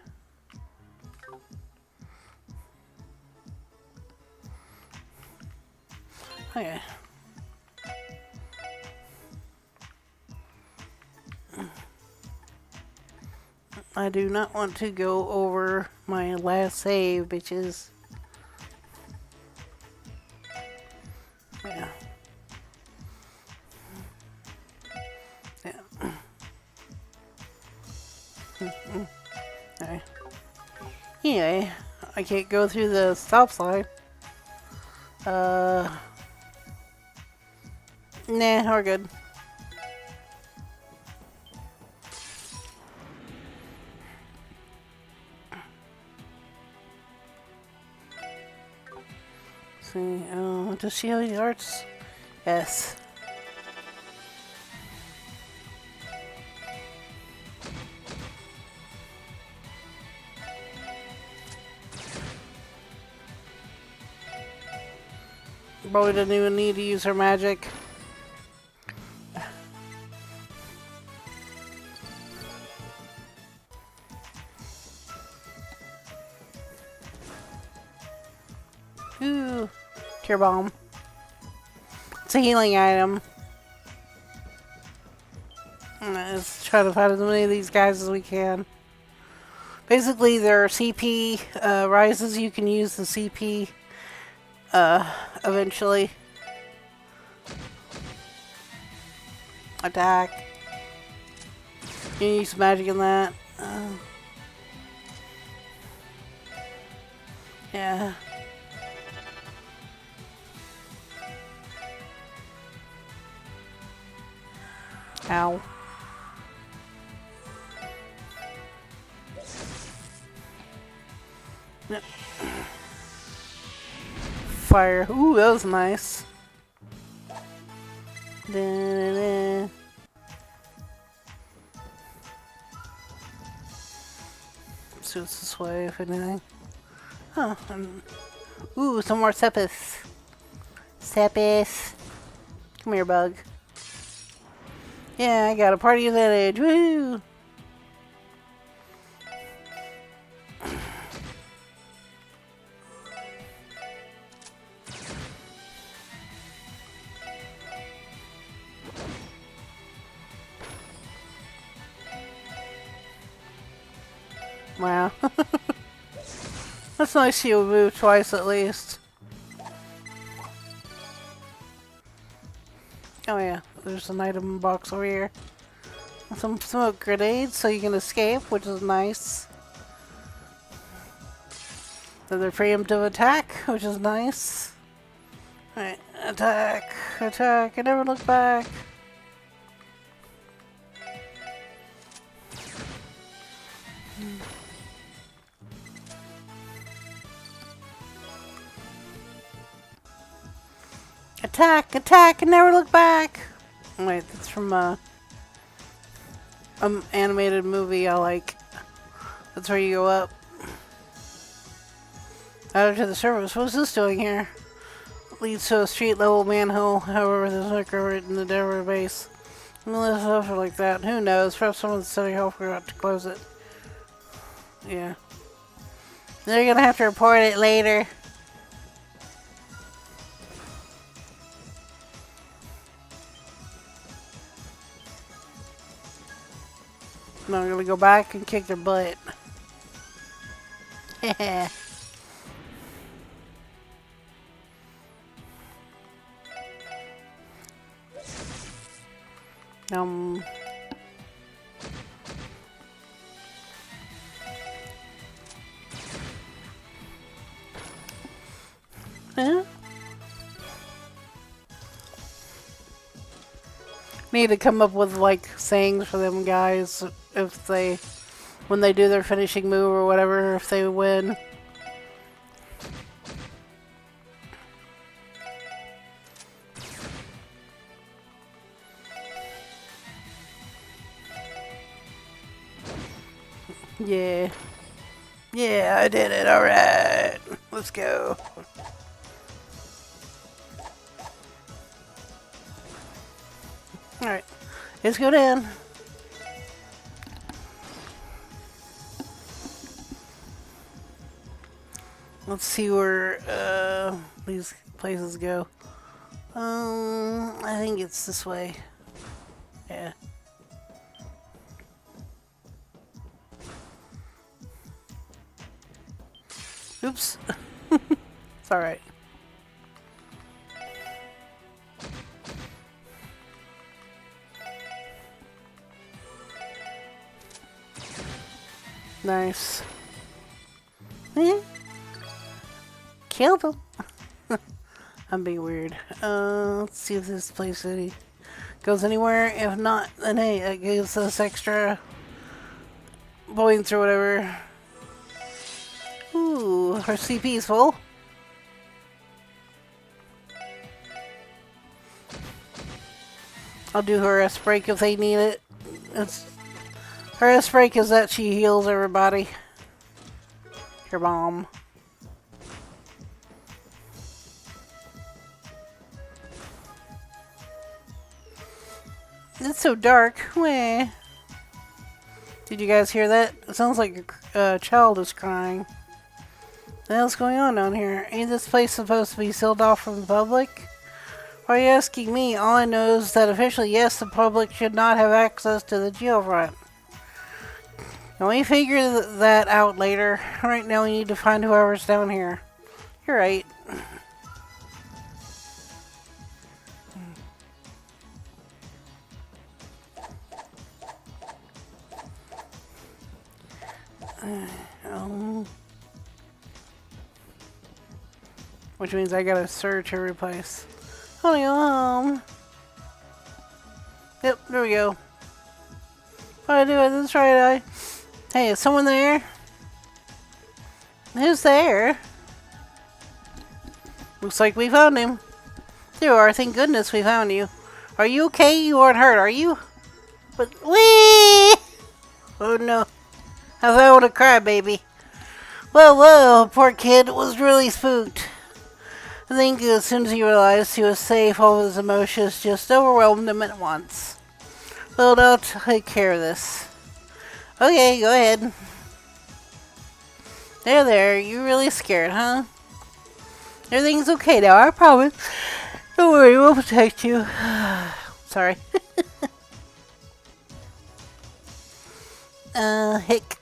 I do not want to go over my last save, bitches. Yeah. Yeah. Alright. Anyway, I can't go through the stop sign. Nah, we're good. See, does she have any arts? Yes. Probably didn't even need to use her magic. Ooh, Cure Bomb. It's a healing item. Let's try to find as many of these guys as we can. Basically, their CP rises. You can use the CP eventually. Attack. You can use magic in that. Yeah. Ow. Yep. Fire. Ooh, that was nice. Da-da-da. See what's this way, if anything. Oh, ooh, some more Sepis. Sepis. Come here, bug. Yeah, I got a party advantage. Woo! Wow. That's nice you move twice at least. Oh yeah, there's an item box over here. Some smoke grenades so you can escape, which is nice. Another preemptive attack, which is nice. Alright, attack, attack, and never look back. Attack, attack, and never look back. Wait, that's from animated movie I like. That's where you go up. Out to the surface. What's this doing here? Leads to a street level manhole. However, there's no right in the Denver base. Unless stuff like that. Who knows? Perhaps someone at City Hall forgot to close it. Yeah. They're gonna have to report it later. No, I'm gonna go back and kick their butt. Yeah. Huh? Need to come up with like sayings for them guys if they when they do their finishing move or whatever if they win. Yeah. Yeah, I did it. All right. Let's go. All right. Let's go down. Let's see where these places go. I think it's this way. Yeah. Oops. It's alright. Nice. Killed him. I'm being weird. Let's see if this place goes anywhere. If not, then hey, it gives us extra points or whatever. Ooh, her CP is full. I'll do her S break if they need it. Her S break is that she heals everybody. Your bomb. It's so dark. Wah. Did you guys hear that? It sounds like a child is crying. What the hell's going on down here? Ain't this place supposed to be sealed off from the public? Why are you asking me? All I know is that officially, yes, the public should not have access to the geofront. Can we figure that out later? Right now we need to find whoever's down here. You're right. Which means I gotta search every place. I wanna go home. Yep, there we go. What do I do? That's right, Hey, is someone there? Who's there? Looks like we found him. There you are, thank goodness we found you. Are you okay? You aren't hurt, are you? But, whee! Oh no. I found a crybaby. Whoa, poor kid was really spooked. I think as soon as he realized he was safe, all of his emotions just overwhelmed him at once. Well, I'll take care of this. Okay, go ahead. There, you're really scared, huh? Everything's okay now, I promise. Don't worry, we'll protect you. Sorry. Hick.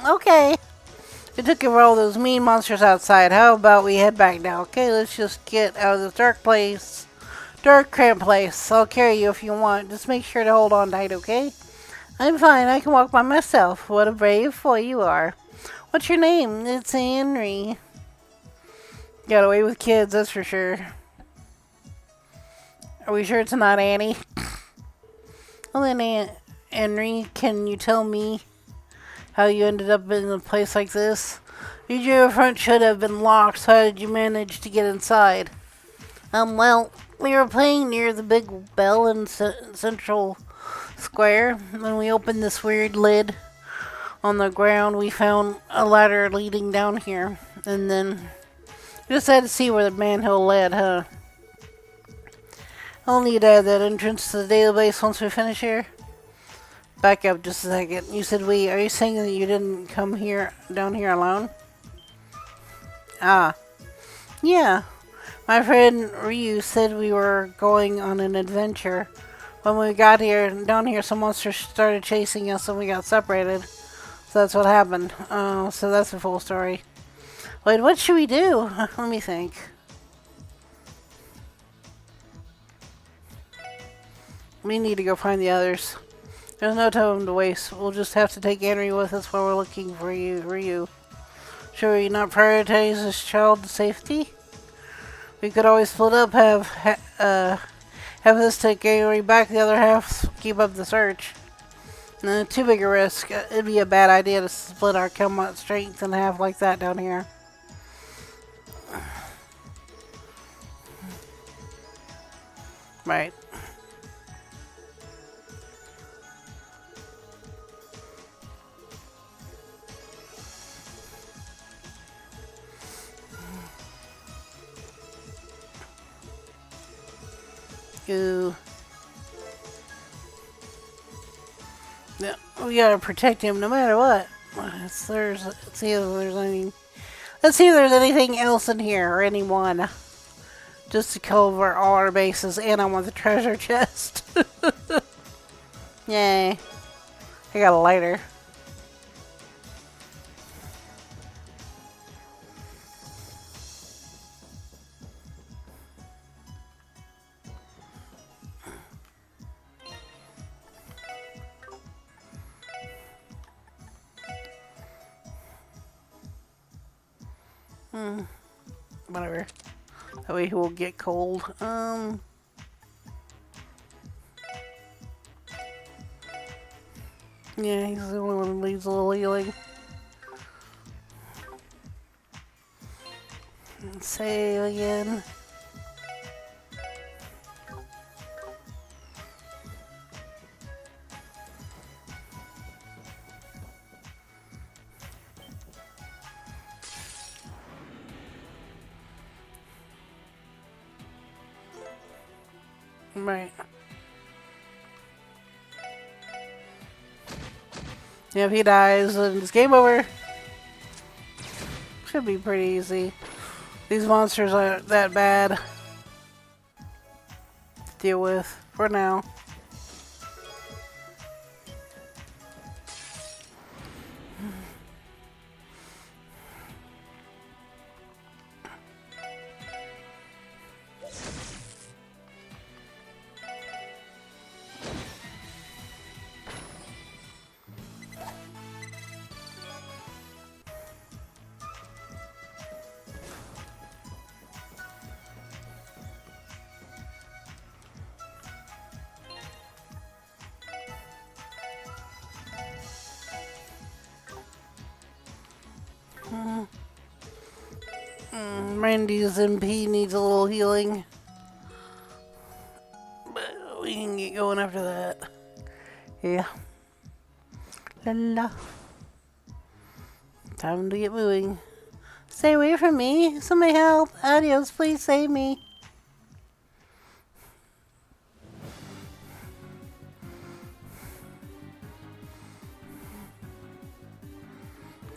Okay. We took care of all those mean monsters outside. How about we head back now? Okay, let's just get out of this dark place. Dark, cramped place. I'll carry you if you want. Just make sure to hold on tight, okay? I'm fine. I can walk by myself. What a brave boy you are. What's your name? It's Henry. Got away with kids, that's for sure. Are we sure it's not Annie? Well then, Henry, can you tell me how you ended up in a place like this? Your front should have been locked, so how did you manage to get inside? Well, we were playing near the big bell in Central Square. When we opened this weird lid on the ground, we found a ladder leading down here. And then just had to see where the manhole led, huh? I'll need to add that entrance to the database once we finish here. Back up just a second. You said we. Are you saying that you didn't come down here alone? Ah. Yeah. My friend Ryu said we were going on an adventure. When we got down here, some monsters started chasing us and we got separated. So that's what happened. So that's the full story. Wait, what should we do? Let me think. We need to go find the others. There's no time to waste. We'll just have to take Henry with us while we're looking for you. Should we not prioritize this child's safety? We could always split up, have Half of this take Gary back, the other half keep up the search. Too big a risk. It'd be a bad idea to split our combat strength in half like that down here. Right. Ooh. Yeah, we gotta protect him no matter what. Let's see if there's any. Let's see if there's anything else in here or anyone. Just to cover all our bases, and I want the treasure chest. Yay! I got a lighter. Whatever. That way he will get cold. Yeah, he's the only one who needs a little healing. Save again. Right. Yeah, if he dies, then it's game over. Should be pretty easy. These monsters aren't that bad to deal with for now. Randy's MP needs a little healing. But we can get going after that. Yeah. La la. Time to get moving. Stay away from me. Somebody help. Adios, please save me.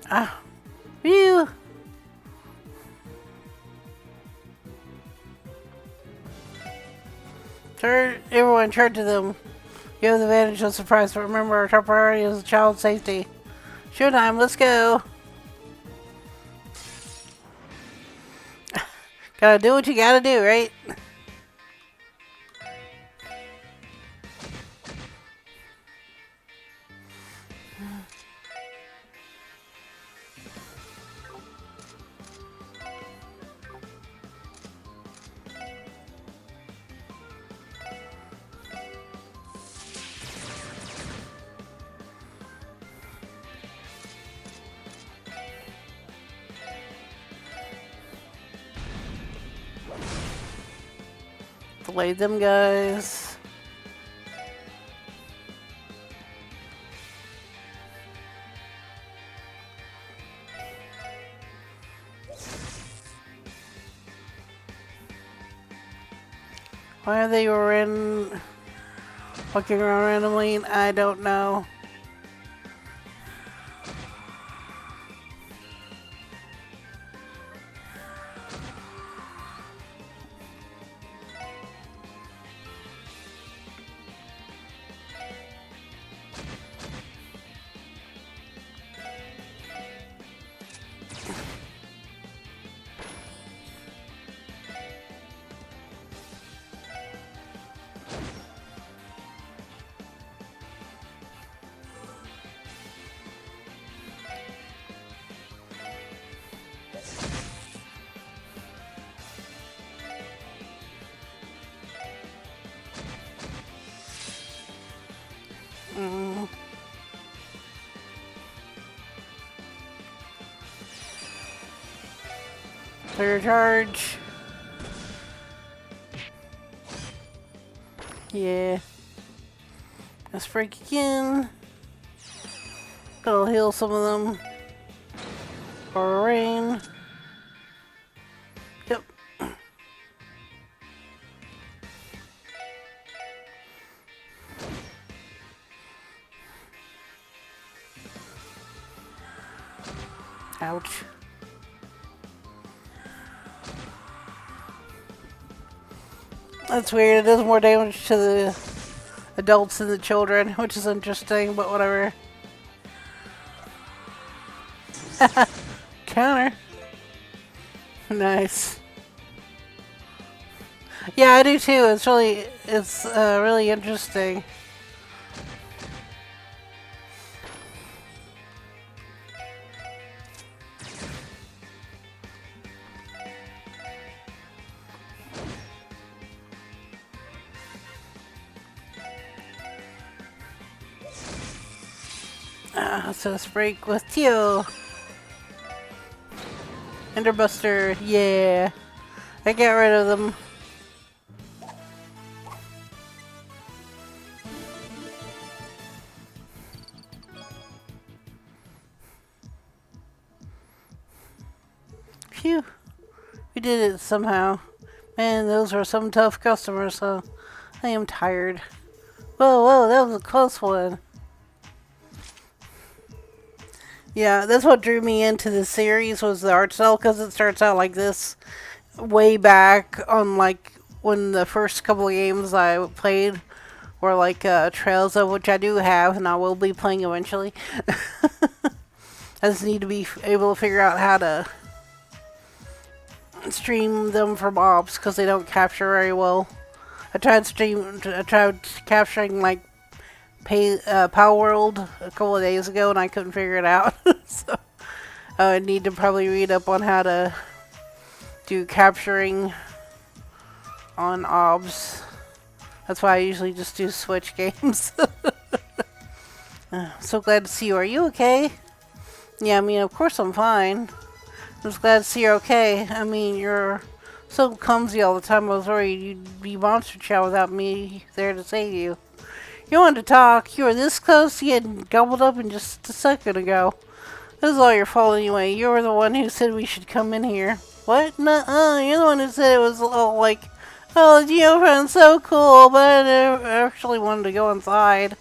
Ah. Phew. Everyone turn to them. You have the advantage of surprise, but remember our top priority is child safety. Showtime, let's go. Gotta do what you gotta do, right? Delay them, guys. Why are they walking around randomly? I don't know. Clear charge. Yeah. Let's break again. That'll heal some of them. Or rain. Yep. Ouch. That's weird. It does more damage to the adults than the children, which is interesting, but whatever. Counter. Nice. Yeah, I do too. It's really interesting. So let's break with Teal. Enderbuster, yeah. I got rid of them. Phew. We did it somehow. Man, those were some tough customers, so I am tired. Whoa, that was a close one. Yeah, that's what drew me into the series was the art style, because it starts out like this way back on like when the first couple of games I played were like Trails of, which I do have and I will be playing eventually. I just need to be able to figure out how to stream them for mobs because they don't capture very well. I tried capturing like Power World a couple of days ago and I couldn't figure it out. So I need to probably read up on how to do capturing on OBS. That's why I usually just do Switch games. So glad to see you. Are you okay? Yeah, I mean, of course I'm fine. I'm just glad to see you're okay. I mean, you're so clumsy all the time. I was worried you'd be monster chow without me there to save you. You wanted to talk. You were this close to getting gobbled up in just a second ago. This is all your fault anyway. You were the one who said we should come in here. What? Nuh-uh. You're the one who said it was all like, oh, the geofriend's so cool, but I never actually wanted to go inside.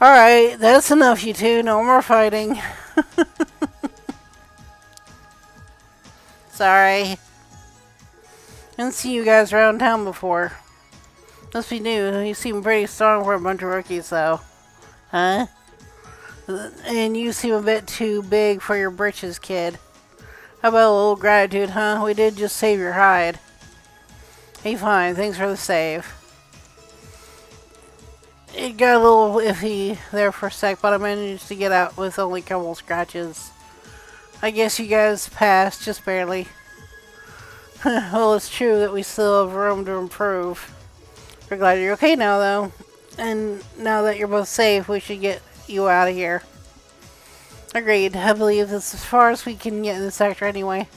Alright, that's enough, you two. No more fighting. Sorry. Didn't see you guys around town before. Must be new. You seem pretty strong for a bunch of rookies, though. Huh? And you seem a bit too big for your britches, kid. How about a little gratitude, huh? We did just save your hide. Hey, fine. Thanks for the save. It got a little iffy there for a sec, but I managed to get out with only a couple scratches. I guess you guys passed, just barely. Well, it's true that we still have room to improve. We're glad you're okay now, though. And now that you're both safe, we should get you out of here. Agreed. I believe this is as far as we can get in the sector anyway.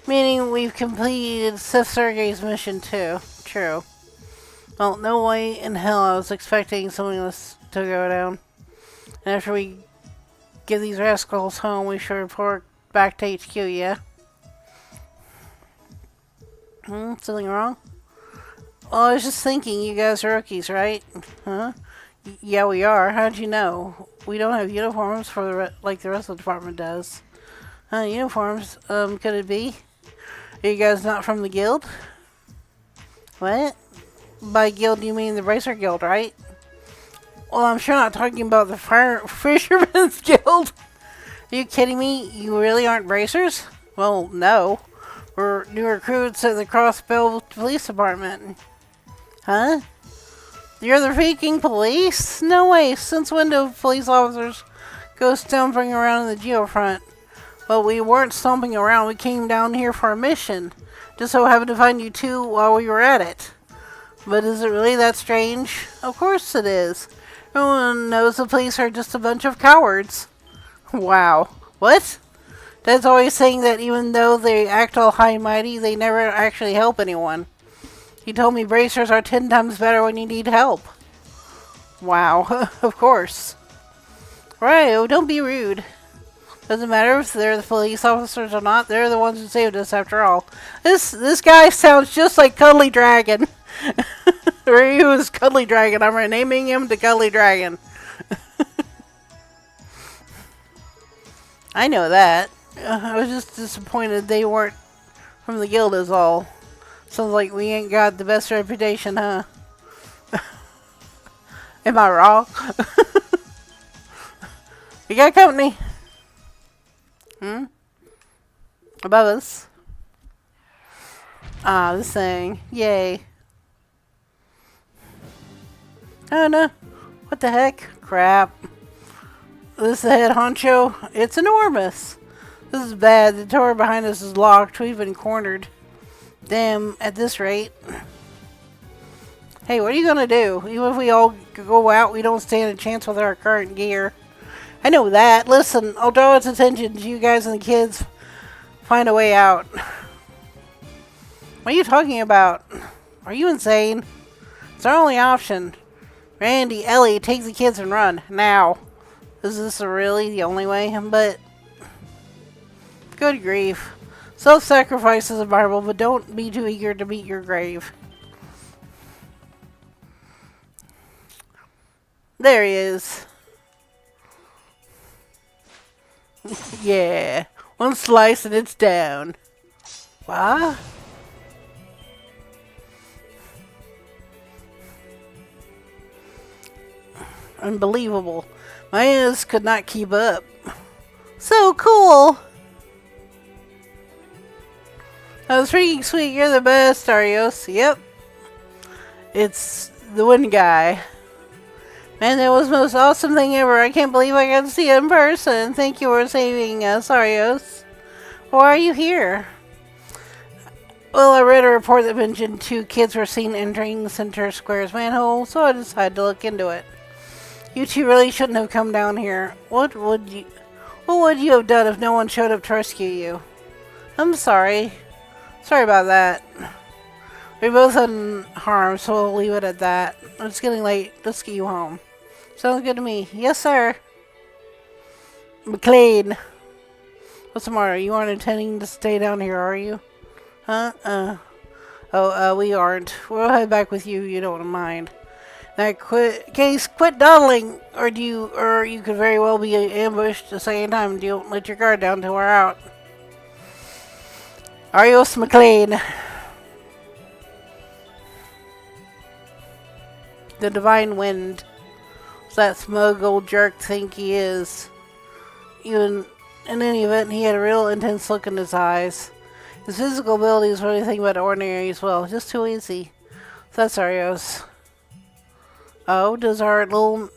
Meaning we've completed Seth Sergey's mission too. True. Well, no way in hell I was expecting something else to go down. And after we get these rascals home, we should report back to HQ, yeah? Something wrong? Well, I was just thinking, you guys are rookies, right? Huh? Yeah, we are. How'd you know? We don't have uniforms for like the rest of the department does. Uniforms? Could it be? Are you guys not from the guild? What? By guild, you mean the Racer Guild, right? Well, I'm sure not talking about the Fisherman's Guild. Are you kidding me? You really aren't racers? Well, no. We're new recruits at the Crossbell Police Department. Huh? You're the freaking police? No way. Since when do police officers go stomping around in the geofront? Well, we weren't stomping around. We came down here for a mission. Just so happened to find you two while we were at it. But is it really that strange? Of course it is. Everyone knows the police are just a bunch of cowards. Wow. What? Dad's always saying that even though they act all high and mighty, they never actually help anyone. He told me bracers are 10 times better when you need help. Wow, of course. Right, oh, don't be rude. Doesn't matter if they're the police officers or not, they're the ones who saved us after all. This guy sounds just like Cuddly Dragon. Or he was Cuddly Dragon. I'm renaming him to Cuddly Dragon. I know that. I was just disappointed they weren't from the guild is all. Sounds like we ain't got the best reputation, huh? Am I wrong? You got company? Above us? Ah, this thing. Yay. Oh no. What the heck? Crap. This is the head honcho? It's enormous. This is bad. The door behind us is locked. We've been cornered. Damn, at this rate. Hey, what are you gonna do? Even if we all go out, we don't stand a chance with our current gear. I know that. Listen, I'll draw its attention to you guys and the kids. Find a way out. What are you talking about? Are you insane? It's our only option. Randy, Ellie, take the kids and run. Now. Is this really the only way? But... good grief. Self-sacrifice is admirable, but don't be too eager to meet your grave. There he is. Yeah. One slice and it's down. What? Unbelievable. My ears could not keep up. So cool! That was freaking sweet. You're the best, Arios. Yep. It's the one guy. Man, that was the most awesome thing ever. I can't believe I got to see it in person. Thank you for saving us, Arios. Why are you here? Well, I read a report that mentioned 2 kids were seen entering Center Square's manhole, so I decided to look into it. You 2 really shouldn't have come down here. What would you have done if no one showed up to rescue you? I'm sorry. Sorry about that. We're both unharmed, so we'll leave it at that. It's getting late. Let's get you home. Sounds good to me. Yes, sir. McLean. What's the matter? You aren't intending to stay down here, are you? Huh? We aren't. We'll head back with you. You don't mind. Now, quit dawdling, or you could very well be ambushed the second time. Don't let your guard down till we're out. Arios McLean. The Divine Wind. What's that smug old jerk think he is? Even in any event, he had a real intense look in his eyes. His physical abilities were anything but ordinary as well. Just too easy. That's Arios. Oh, does our little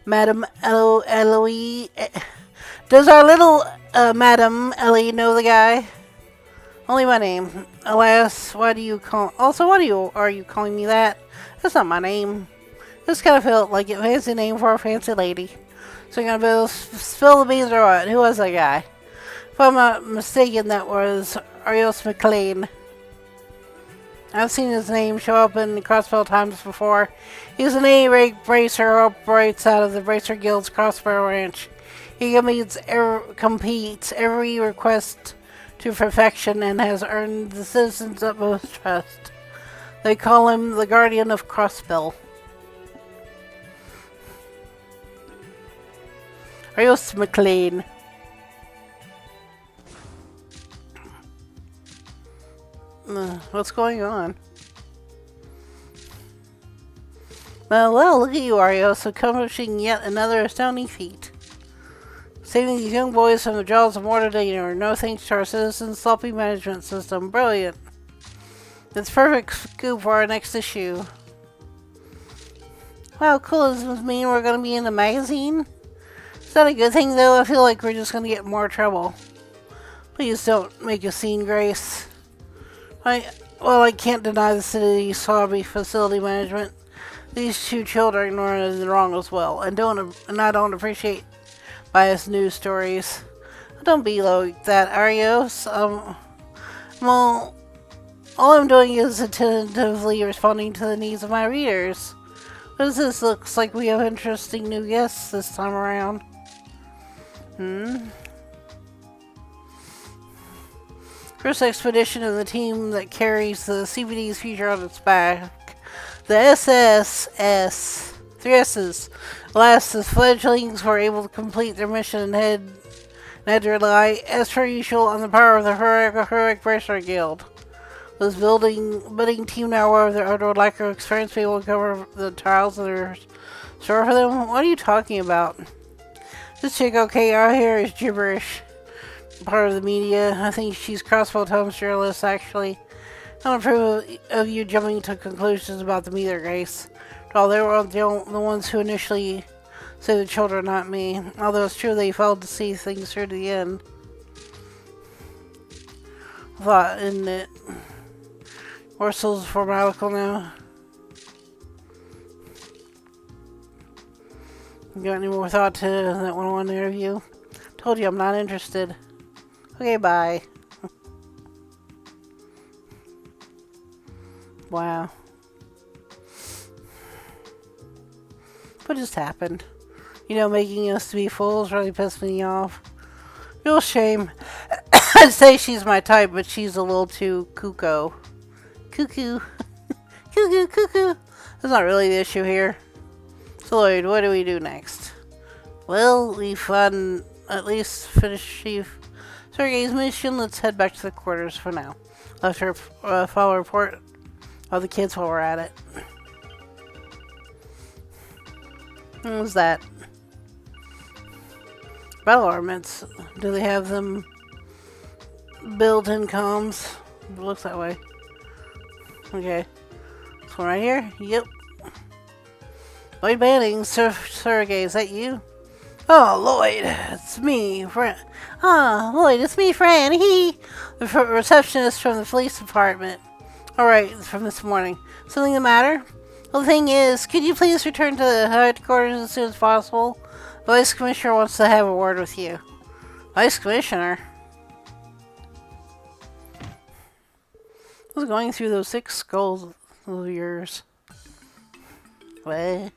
Madame Eloise... Does our little Madame Ellie know the guy? Only my name. Alas, why do you call... Also, are you calling me that? That's not my name. This kind of felt like a fancy name for a fancy lady. So you're gonna spill the beans or what? Who was that guy? If I'm not mistaken, that was Arios McLean. I've seen his name show up in Crossbow times before. He's an A-rank bracer who operates out of the Bracer Guild's Crossbow Ranch. He competes every request to perfection and has earned the citizens' utmost trust. They call him the Guardian of Crossbow. Arios McLean. What's going on? Well, look at you, Arios, accomplishing yet another astounding feat. Saving these young boys from the jaws of mortal danger, no thanks to our citizens' sloppy management system. Brilliant. That's perfect scoop for our next issue. Wow, cool. Does this mean we're going to be in the magazine? Is that a good thing, though? I feel like we're just going to get more trouble. Please don't make a scene, Grace. I can't deny the city's sloppy facility management. These 2 children are in the wrong as well, and I don't appreciate biased news stories. Don't be like that, Arios. Well, all I'm doing is attentively responding to the needs of my readers. What is this? Looks like we have interesting new guests this time around. First expedition of the team that carries the CBD's future on its back. The SSS. 3 S's. Alas, the fledglings were able to complete their mission and had to rely, as per usual, on the power of the heroic Bracer Guild. This budding team now aware of their utter lack of experience be able to cover the trials that are store for them? What are you talking about? This chick, okay, out here is gibberish. Part of the media. I think she's Crossbow Tom's journalist, actually. I don't approve of you jumping to conclusions about them either, Grace. Well, they were the ones who initially saved the children, not me. Although it's true they failed to see things through to the end. Thought, isn't it? Orsel's formalical now. You got any more thought to that one-on-one interview? Told you I'm not interested. Okay, bye. Wow. What just happened? You know, making us to be fools really pissed me off. Real shame. I'd say she's my type, but she's a little too cuckoo. Cuckoo. Cuckoo. That's not really the issue here. So, Lloyd, what do we do next? Well, we've at least finished Chief Sergei's mission. Let's head back to the quarters for now. Left her follow report of the kids while we're at it. What was that? Battle armaments. Do they have them built-in comms? It looks that way. Okay. This one right here? Yep. Lloyd Banning, Sergei, is that you? Oh, Lloyd, it's me, Fran. Lloyd, it's me, Fran. The receptionist from the police department. Alright, from this morning. Something the matter? Well, the thing is, could you please return to the headquarters as soon as possible? The Vice Commissioner wants to have a word with you. Vice Commissioner? I was going through those 6 skulls of yours. What?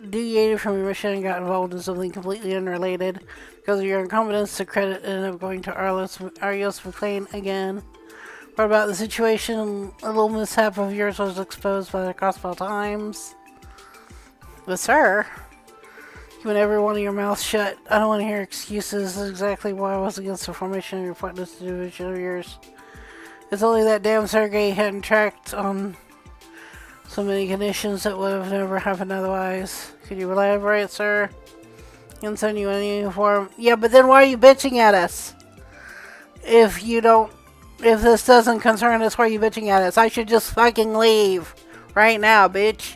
Deviated from your mission and got involved in something completely unrelated. Because of your incompetence, the credit ended up going to Arios McLean again. What about the situation? A little mishap of yours was exposed by the Crossbow Times. But sir, keeping every one of your mouth shut. I don't want to hear excuses. That's exactly why I was against the formation of your pointless division of yours. It's only that damn Sergei hadn't tracked on so many conditions that would have never happened otherwise. Could you elaborate, sir? Can send you any uniform. Yeah, but then why are you bitching at us? If this doesn't concern us, why are you bitching at us? I should just fucking leave. Right now, bitch.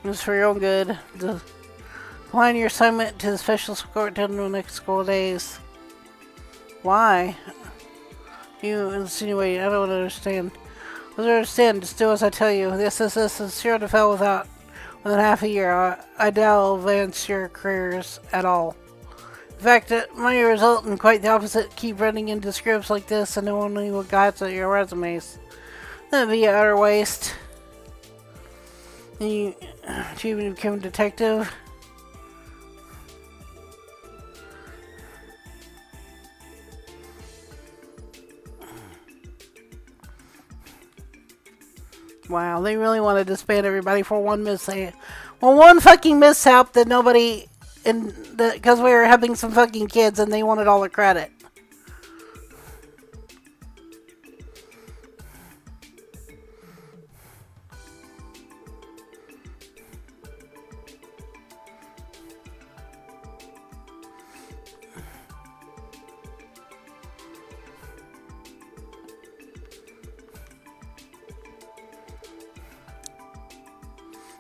It's for your own good. Decline your assignment to the special escort in the next couple of days. Why? You insinuate. I don't understand. I don't understand. Just do as I tell you. This is sure to fail within half a year. I doubt it'll advance your careers at all. In fact, it might result in quite the opposite. Keep running into scripts like this and no one will glance at your resumes. That'd be an utter waste. You even become a detective. Wow, they really want to disband everybody for one mishap. Well, one fucking mishap that nobody, because we were having some fucking kids and they wanted all the credit.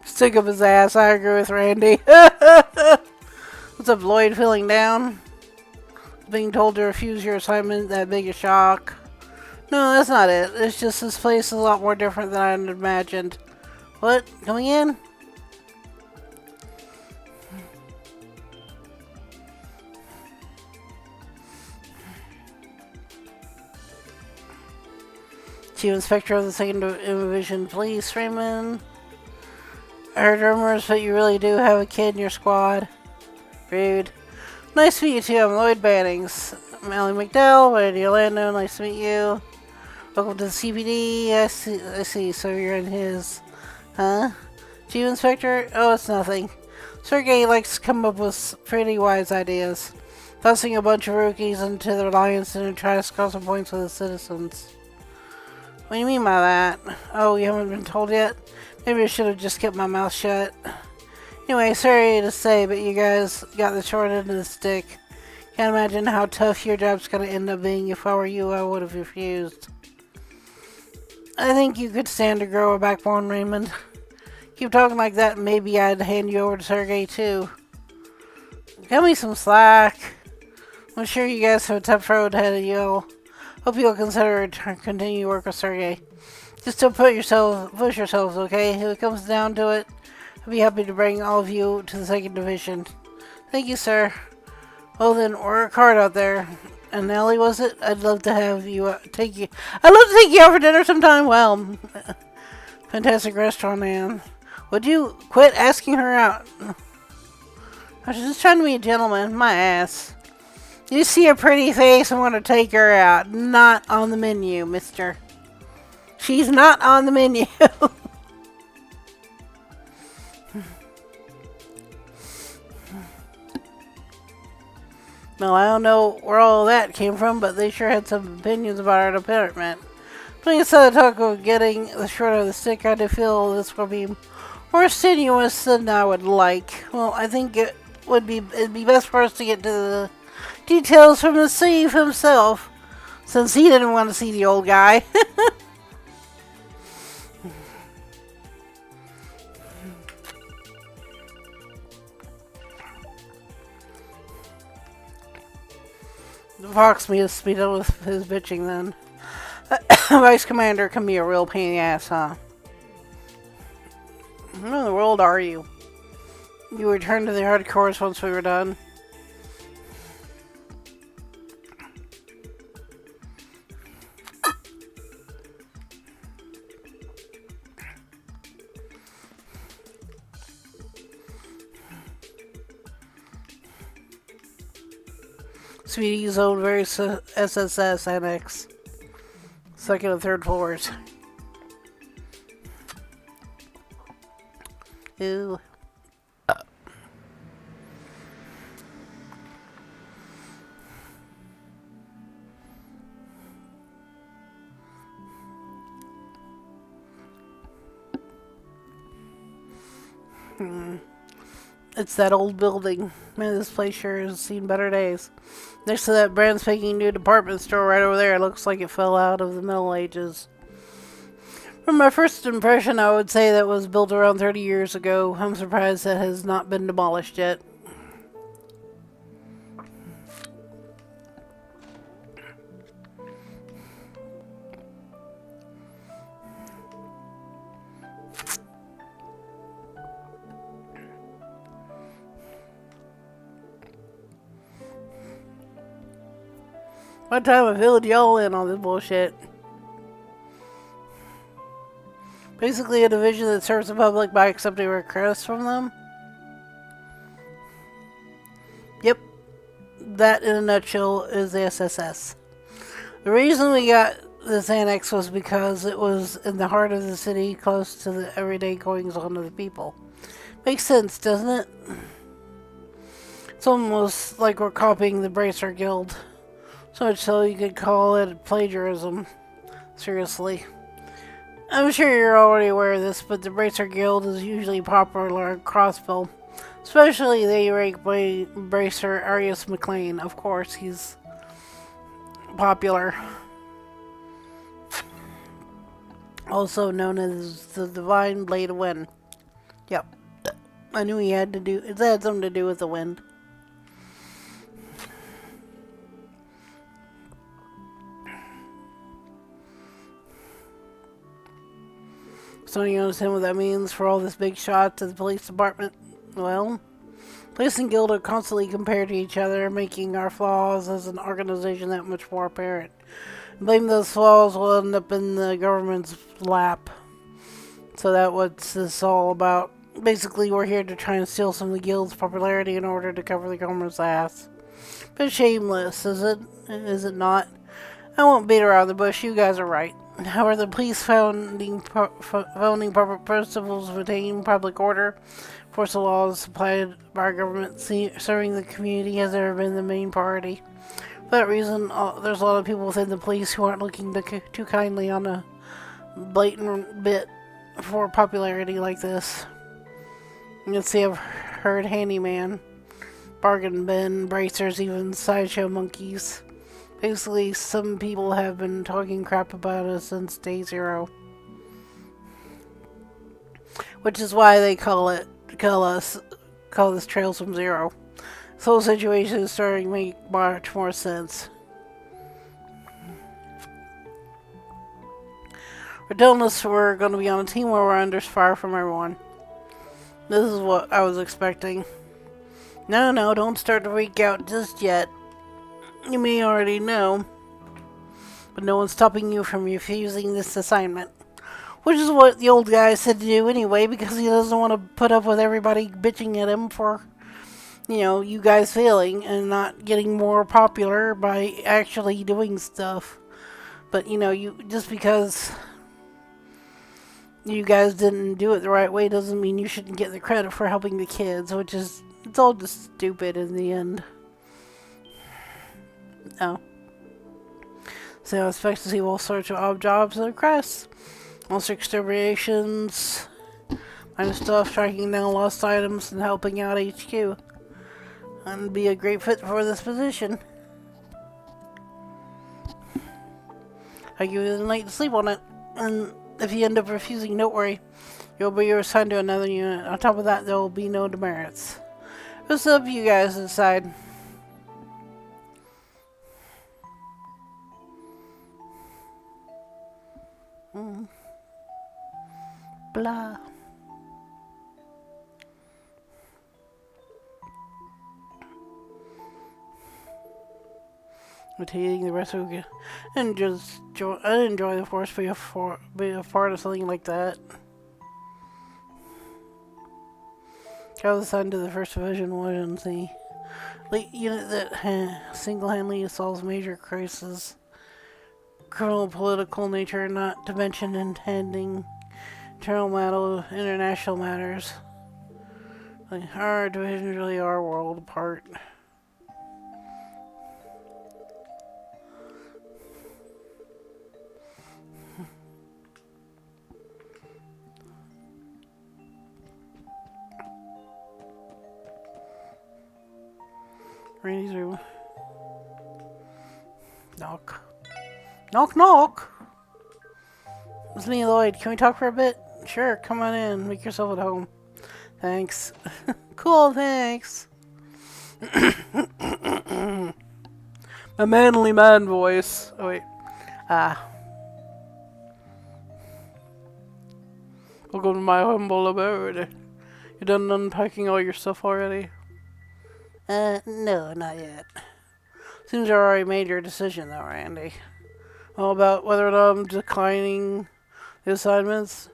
Sick of his ass. I agree with Randy. What's up, Lloyd? Feeling down? Being told to refuse your assignment, that big a shock. No, that's not it. It's just this place is a lot more different than I had imagined. What? Coming in? Chief Inspector of the 2nd Division Police, Raymond. I heard rumors that you really do have a kid in your squad. Rude. Nice to meet you too. I'm Lloyd Bannings. I'm Ellie McDowell, Lady Orlando. Nice to meet you. Welcome to the CPD. I see. So you're in his... Huh? Chief Inspector? Oh, it's nothing. Sergey likes to come up with pretty wise ideas. Tossing a bunch of rookies into the alliance and try to score some points with the citizens. What do you mean by that? Oh, you haven't been told yet? Maybe I should have just kept my mouth shut. Anyway, sorry to say, but you guys got the short end of the stick. Can't imagine how tough your job's gonna end up being. If I were you, I would have refused. I think you could stand to grow a backbone, Raymond. Keep talking like that and maybe I'd hand you over to Sergey too. Cut me some slack. I'm sure you guys have a tough road ahead of you. Hope you'll consider continue work with Sergey. Just don't push yourselves, okay? If it comes down to it, I'd be happy to bring all of you to the 2nd Division. Thank you, sir. Well then, work hard out there. And Ellie, was it? I'd love to have you I'd love to take you out for dinner sometime. Well, fantastic restaurant, man. Would you quit asking her out? I was just trying to be a gentleman. My ass. You see a pretty face and want to take her out. Not on the menu, mister. She's not on the menu. Well, I don't know where all that came from, but they sure had some opinions about our department. But instead of talk of getting the short of the stick, I do feel this will be more strenuous than I would like. Well, I think it'd be best for us to get to the details from the chief himself, since he didn't want to see the old guy. The Fox must be done with his bitching then. Vice Commander can be a real pain in the ass, huh? Where in the world are you? You returned to the hardcores once we were done. Sweetie's own very SSS Annex. 2nd and 3rd floors. Ew. It's that old building. Man, this place sure has seen better days. Next to that brand spanking new department store right over there, it looks like it fell out of the Middle Ages. From my first impression, I would say that was built around 30 years ago. I'm surprised that has not been demolished yet. What time I filled y'all in on this bullshit? Basically a division that serves the public by accepting requests from them. Yep. That in a nutshell is the SSS. The reason we got this annex was because it was in the heart of the city, close to the everyday goings on of the people. Makes sense, doesn't it? It's almost like we're copying the Bracer Guild. So much so you could call it plagiarism. Seriously. I'm sure you're already aware of this, but the Bracer Guild is usually popular in Crossville. Especially the rank by Bracer Arius McLean. Of course, he's popular. Also known as the Divine Blade of Wind. Yep. I knew it had something to do with the wind. So you understand what that means for all this big shots at the police department? Well, police and guild are constantly compared to each other, making our flaws as an organization that much more apparent. Blame those flaws will end up in the government's lap. So that's what this all about. Basically, we're here to try and steal some of the guild's popularity in order to cover the government's ass. But shameless, is it? Is it not? I won't beat around the bush. You guys are right. However, the police founding public principles retain public order, force the laws supplied by our government, serving the community has ever been the main priority. For that reason, there's a lot of people within the police who aren't looking too kindly on a blatant bit for popularity like this. You can see I've heard handyman, bargain bin, bracers, even sideshow monkeys. Basically, some people have been talking crap about us since day zero. Which is why they call this Trails from Zero. This whole situation is starting to make much more sense. We're telling us we're going to be on a team where we're under fire from everyone. This is what I was expecting. No, don't start to freak out just yet. You may already know, but no one's stopping you from refusing this assignment. Which is what the old guy said to do anyway, because he doesn't want to put up with everybody bitching at him for, you guys failing and not getting more popular by actually doing stuff. But, just because you guys didn't do it the right way doesn't mean you shouldn't get the credit for helping the kids, it's all just stupid in the end. No. So I expect to see all sorts of odd jobs and requests. Monster exterminations, minor stuff, tracking down lost items, and helping out HQ. And be a great fit for this position. I give you the night to sleep on it. And if you end up refusing, don't worry. You'll be assigned to another unit. On top of that, there will be no demerits. It's up to you guys to decide. Blah. Taking the rest of it and just enjoy the force be a part of something like that. I was assigned to the 1st Division 1 and the unit that single-handedly solves major crises, criminal political nature, not to mention intending international matters. Our divisions really are a world apart. Randy's room. Knock. Knock, knock! It's me, Lloyd. Can we talk for a bit? Sure, come on in. Make yourself at home. Thanks. Cool, thanks. My manly man voice. Oh, wait. Welcome to my humble abode. You done unpacking all your stuff already? No, not yet. Seems you already made your decision though, Randy. All about whether or not I'm declining the assignments?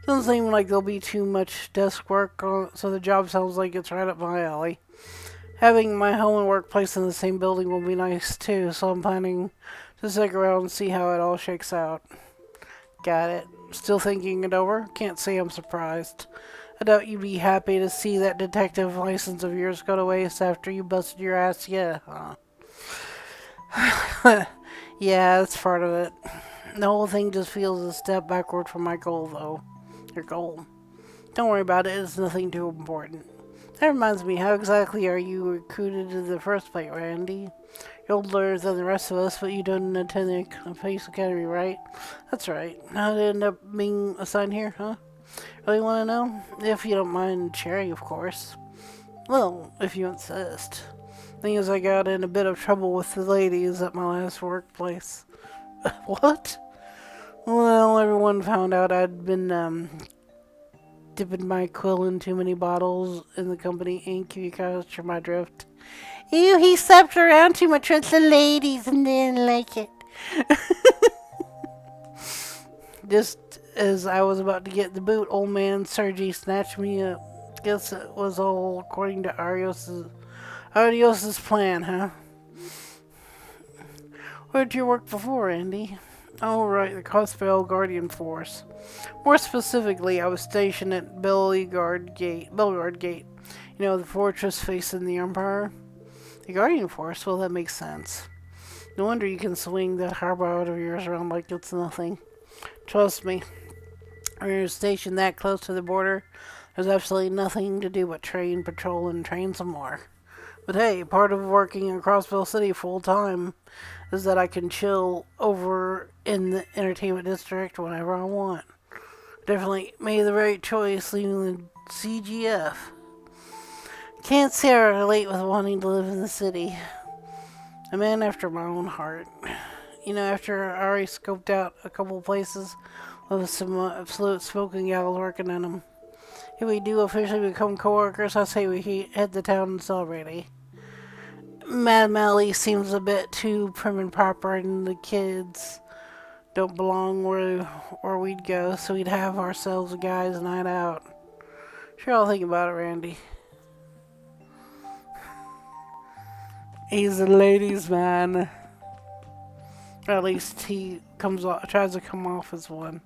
Doesn't seem like there'll be too much desk work, so the job sounds like it's right up my alley. Having my home and workplace in the same building will be nice too, so I'm planning to stick around and see how it all shakes out. Got it. Still thinking it over? Can't say I'm surprised. I doubt you'd be happy to see that detective license of yours go to waste after you busted your ass yet, huh? Yeah, that's part of it. The whole thing just feels a step backward from my goal, though. Your goal. Don't worry about it, it's nothing too important. That reminds me, how exactly are you recruited to the first place, Randy? You're older than the rest of us, but you didn't attend the police academy, right? That's right. How did you end up being assigned here, huh? Really want to know? If you don't mind sharing, of course. Well, if you insist. Thing is, I got in a bit of trouble with the ladies at my last workplace. What? Well, everyone found out I'd been dipping my quill in too many bottles in the company ink. You capture my drift. Ew, he slept around too much with the ladies and didn't like it. Just as I was about to get the boot, old man Sergey snatched me up. Guess it was all according to Arios's plan, huh? Where'd you work before, Andy? Oh, right, the Cosvale Guardian Force. More specifically, I was stationed at Bellegarde Gate. You know, the fortress facing the Empire. The Guardian Force? Well, that makes sense. No wonder you can swing that harbor out of yours around like it's nothing. Trust me, when you're stationed that close to the border, there's absolutely nothing to do but train, patrol, and train some more. But hey, part of working in Crossville City full time is that I can chill over in the entertainment district whenever I want. Definitely made the right choice leaving the CGF. Can't say I relate with wanting to live in the city. A man after my own heart. You know, after I already scoped out a couple places with some absolute smoking gals working in them. If we do officially become coworkers, I say we head to town and celebrate. Eh? Mad Mally seems a bit too prim and proper, and the kids don't belong where we'd go, so we'd have ourselves a guys' night out. Sure, I'll think about it, Randy. He's a ladies' man. Or at least he tries to come off as one.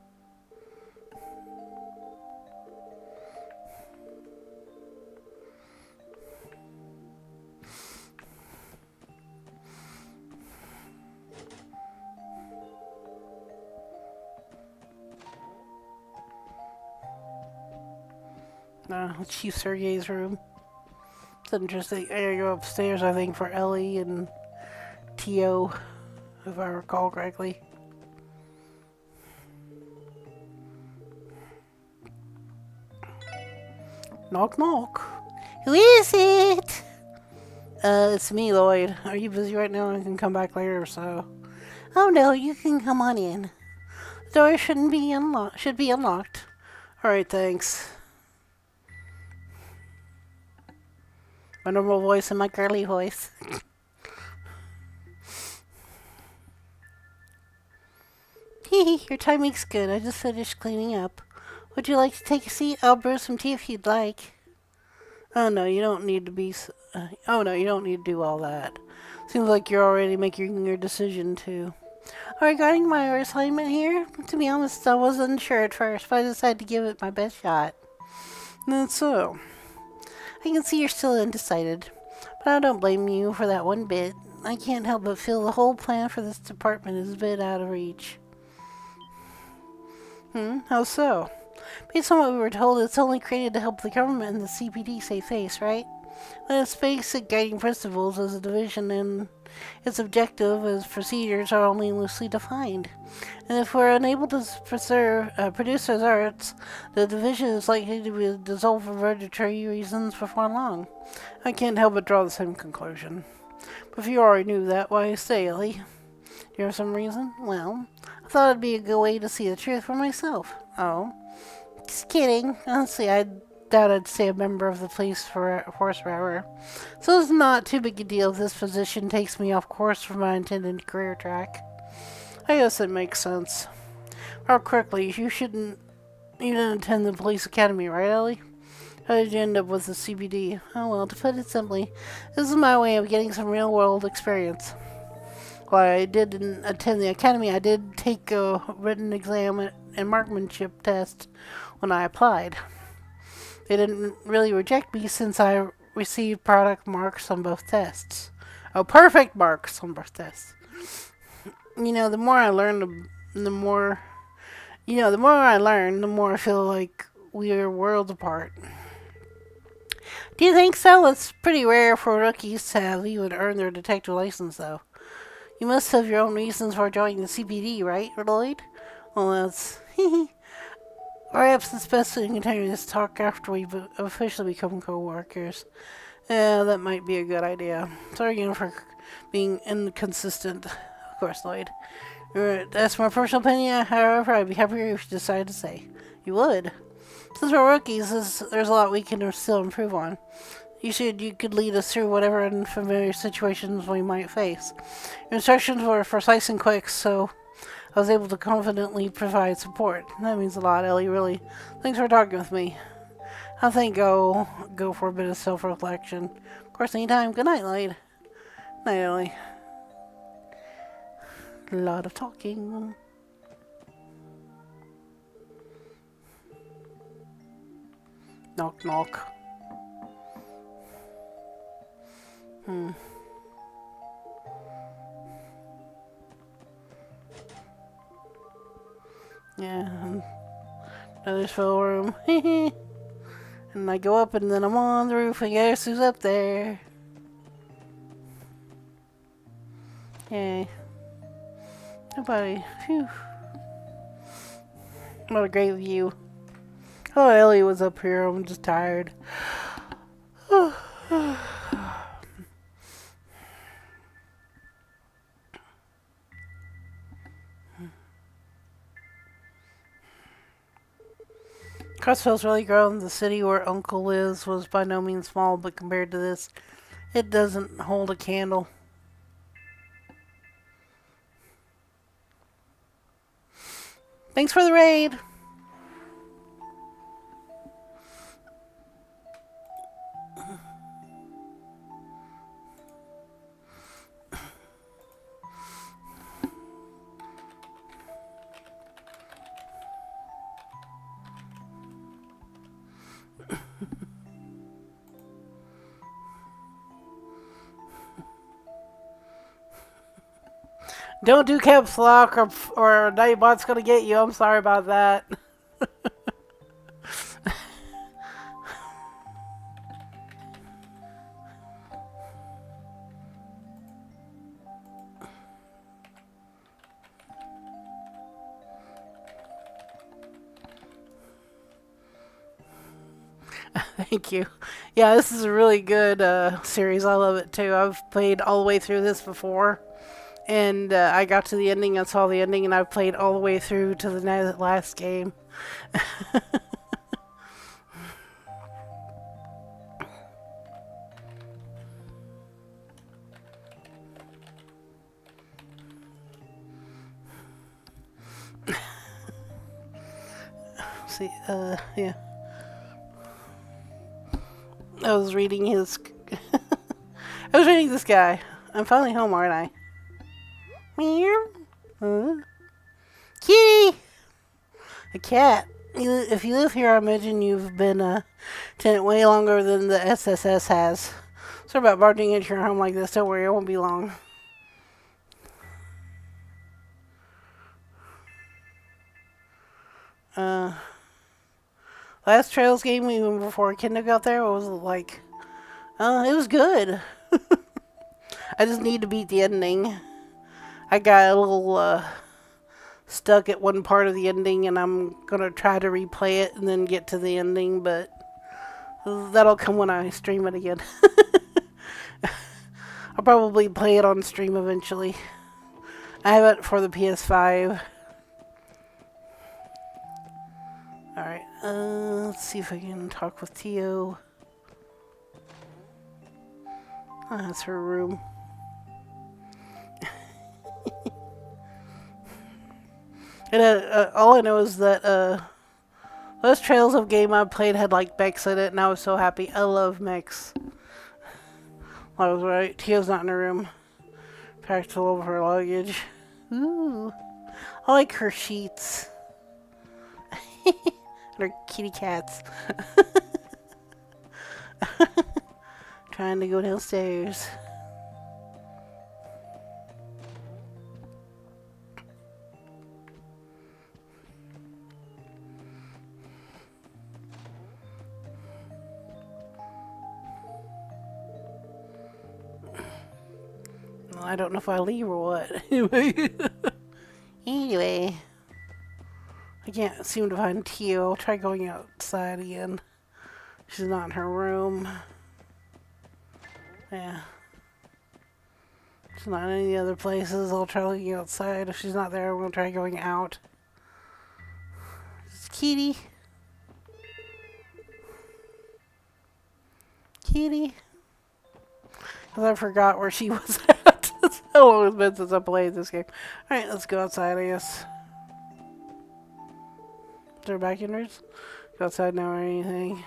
Chief Sergey's room. It's interesting. I gotta go upstairs, I think, for Ellie and Tio, if I recall correctly. Knock, knock. Who is it? It's me, Lloyd. Are you busy right now? I can come back later or so. Oh no, you can come on in. The door should be unlocked. Alright, thanks. My normal voice and my girly voice. Hee, your timing's good. I just finished cleaning up. Would you like to take a seat? I'll brew some tea if you'd like. Oh no, you don't need to be. Oh no, you don't need to do all that. Seems like you're already making your decision too. Regarding my assignment here, to be honest, I wasn't unsure at first, but I decided to give it my best shot. That's so. I can see you're still undecided, but I don't blame you for that one bit. I can't help but feel the whole plan for this department is a bit out of reach. How so? Based on what we were told, it's only created to help the government and the CPD save face, right? But its basic guiding principles as a division and its objective as procedures are only loosely defined. And if we're unable to produce results, the division is likely to be dissolved for arbitrary reasons before long. I can't help but draw the same conclusion. But if you already knew that, why stay, Ellie? Do you have some reason? Well, I thought it'd be a good way to see the truth for myself. Oh, just kidding. Honestly, I doubt I'd stay a member of the police force forever. So it's not too big a deal if this position takes me off course from my intended career track. I guess it makes sense. Real quickly, you didn't attend the police academy, right, Ellie? How did you end up with the CBD? Oh well, to put it simply, this is my way of getting some real-world experience. While I didn't attend the academy, I did take a written exam and marksmanship test when I applied. They didn't really reject me since I received product marks on both tests. Oh, perfect marks on both tests. You know, the more I learn, the more I feel like we're worlds apart. Do you think so? It's pretty rare for rookies to have even earned their detective license, though. You must have your own reasons for joining the CPD, right, Lloyd? Well, that's... Perhaps it's best to continue this talk after we officially become co-workers. Yeah, that might be a good idea. Sorry again for being inconsistent. Of course, Lloyd. That's my personal opinion. However, I'd be happier if you decided to say you would. Since we're rookies, there's a lot we can still improve on. You could lead us through whatever unfamiliar situations we might face. Your instructions were precise and quick, so I was able to confidently provide support. That means a lot, Ellie, really. Thanks for talking with me. I think I'll go for a bit of self-reflection. Of course, anytime. Good night, Lloyd. Night, Ellie. A lot of talking. Knock, knock. Yeah. Another spell room. And I go up and then I'm on the roof and guess who's up there? Yay. Nobody. Phew. What a great view. Oh, Ellie was up here. I'm just tired. Crossville's really grown. The city where Uncle lives was by no means small, but compared to this, it doesn't hold a candle. Thanks for the raid! Don't do caps lock or Nightbot's gonna get you. I'm sorry about that. Thank you. Yeah, this is a really good series. I love it too. I've played all the way through this before. And I got to the ending and saw the ending, and I've played all the way through to the last game. See, yeah. I was reading his... I was reading this guy. I'm finally home, aren't I? Meow. Kitty! A cat. If you live here, I imagine you've been a tenant way longer than the SSS has. Sorry about barging into your home like this. Don't worry, it won't be long. Last Trails game, even before Kendo got there, was like... it was good. I just need to beat the ending. I got a little stuck at one part of the ending, and I'm going to try to replay it and then get to the ending, but that'll come when I stream it again. I'll probably play it on stream eventually. I have it for the PS5. Alright, let's see if I can talk with Tio. Oh, that's her room. And all I know is that those Trails of game I played had like mechs in it, and I was so happy. I love mechs. I was right. Tio's not in her room. Packed full of her luggage. Ooh, I like her sheets. And her kitty cats. Trying to go downstairs. Well, I don't know if I leave or what. Anyway. I can't seem to find Tio. I'll try going outside again. She's not in her room. Yeah. She's not in any other places. I'll try looking outside. If she's not there, I'm going to try going out. It's Kitty. Kitty. Because I forgot where she was at. It's how long it's been since I played this game. Alright, let's go outside, I guess. Is there back entrance? Go outside now or anything.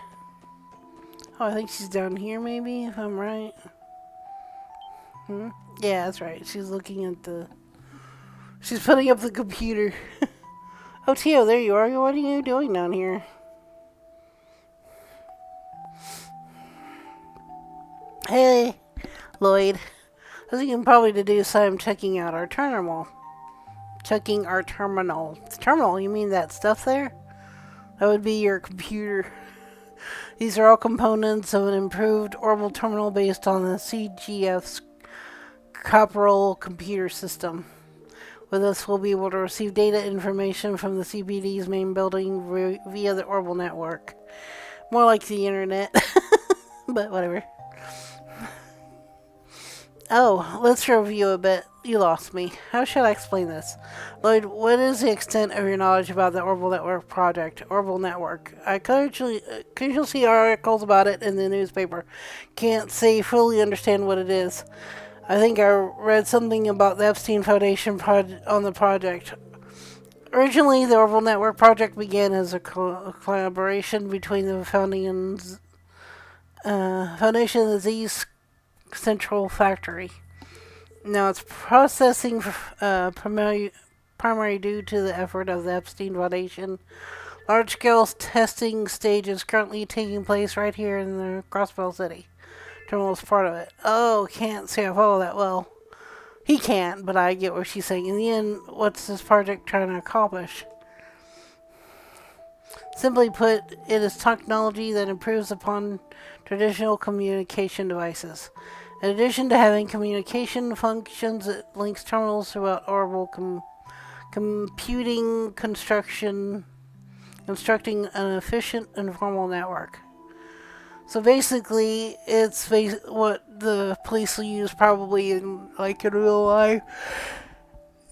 Oh, I think she's down here maybe, if I'm right. Yeah, that's right. She's looking at the... She's putting up the computer. Oh, Tio, there you are. What are you doing down here? Hey, Lloyd. As you can probably deduce, I'm checking out our terminal. Checking our terminal. Terminal? You mean that stuff there? That would be your computer. These are all components of an improved orbital terminal based on the CGF's Copperal computer system. With this, we'll be able to receive data information from the CPD's main building via the orbital network. More like the internet. But whatever. Oh, let's review a bit. You lost me. How should I explain this? Lloyd, what is the extent of your knowledge about the Orbital Network project? Orbital Network. I could usually see articles about it in the newspaper. Can't say fully understand what it is. I think I read something about the Epstein Foundation on the project. Originally, the Orbital Network project began as a collaboration between the Foundation and the Z's Central Factory. Now it's processing primary due to the effort of the Epstein Foundation. Large-scale testing stage is currently taking place right here in the Crossbell City. Terminal is part of it. Oh, can't say I follow that well. He can't, but I get what she's saying. In the end, what's this project trying to accomplish? Simply put, it is technology that improves upon traditional communication devices. In addition to having communication functions, it links terminals throughout orbital computing constructing an efficient and formal network. So basically, it's what the police will use probably in real life.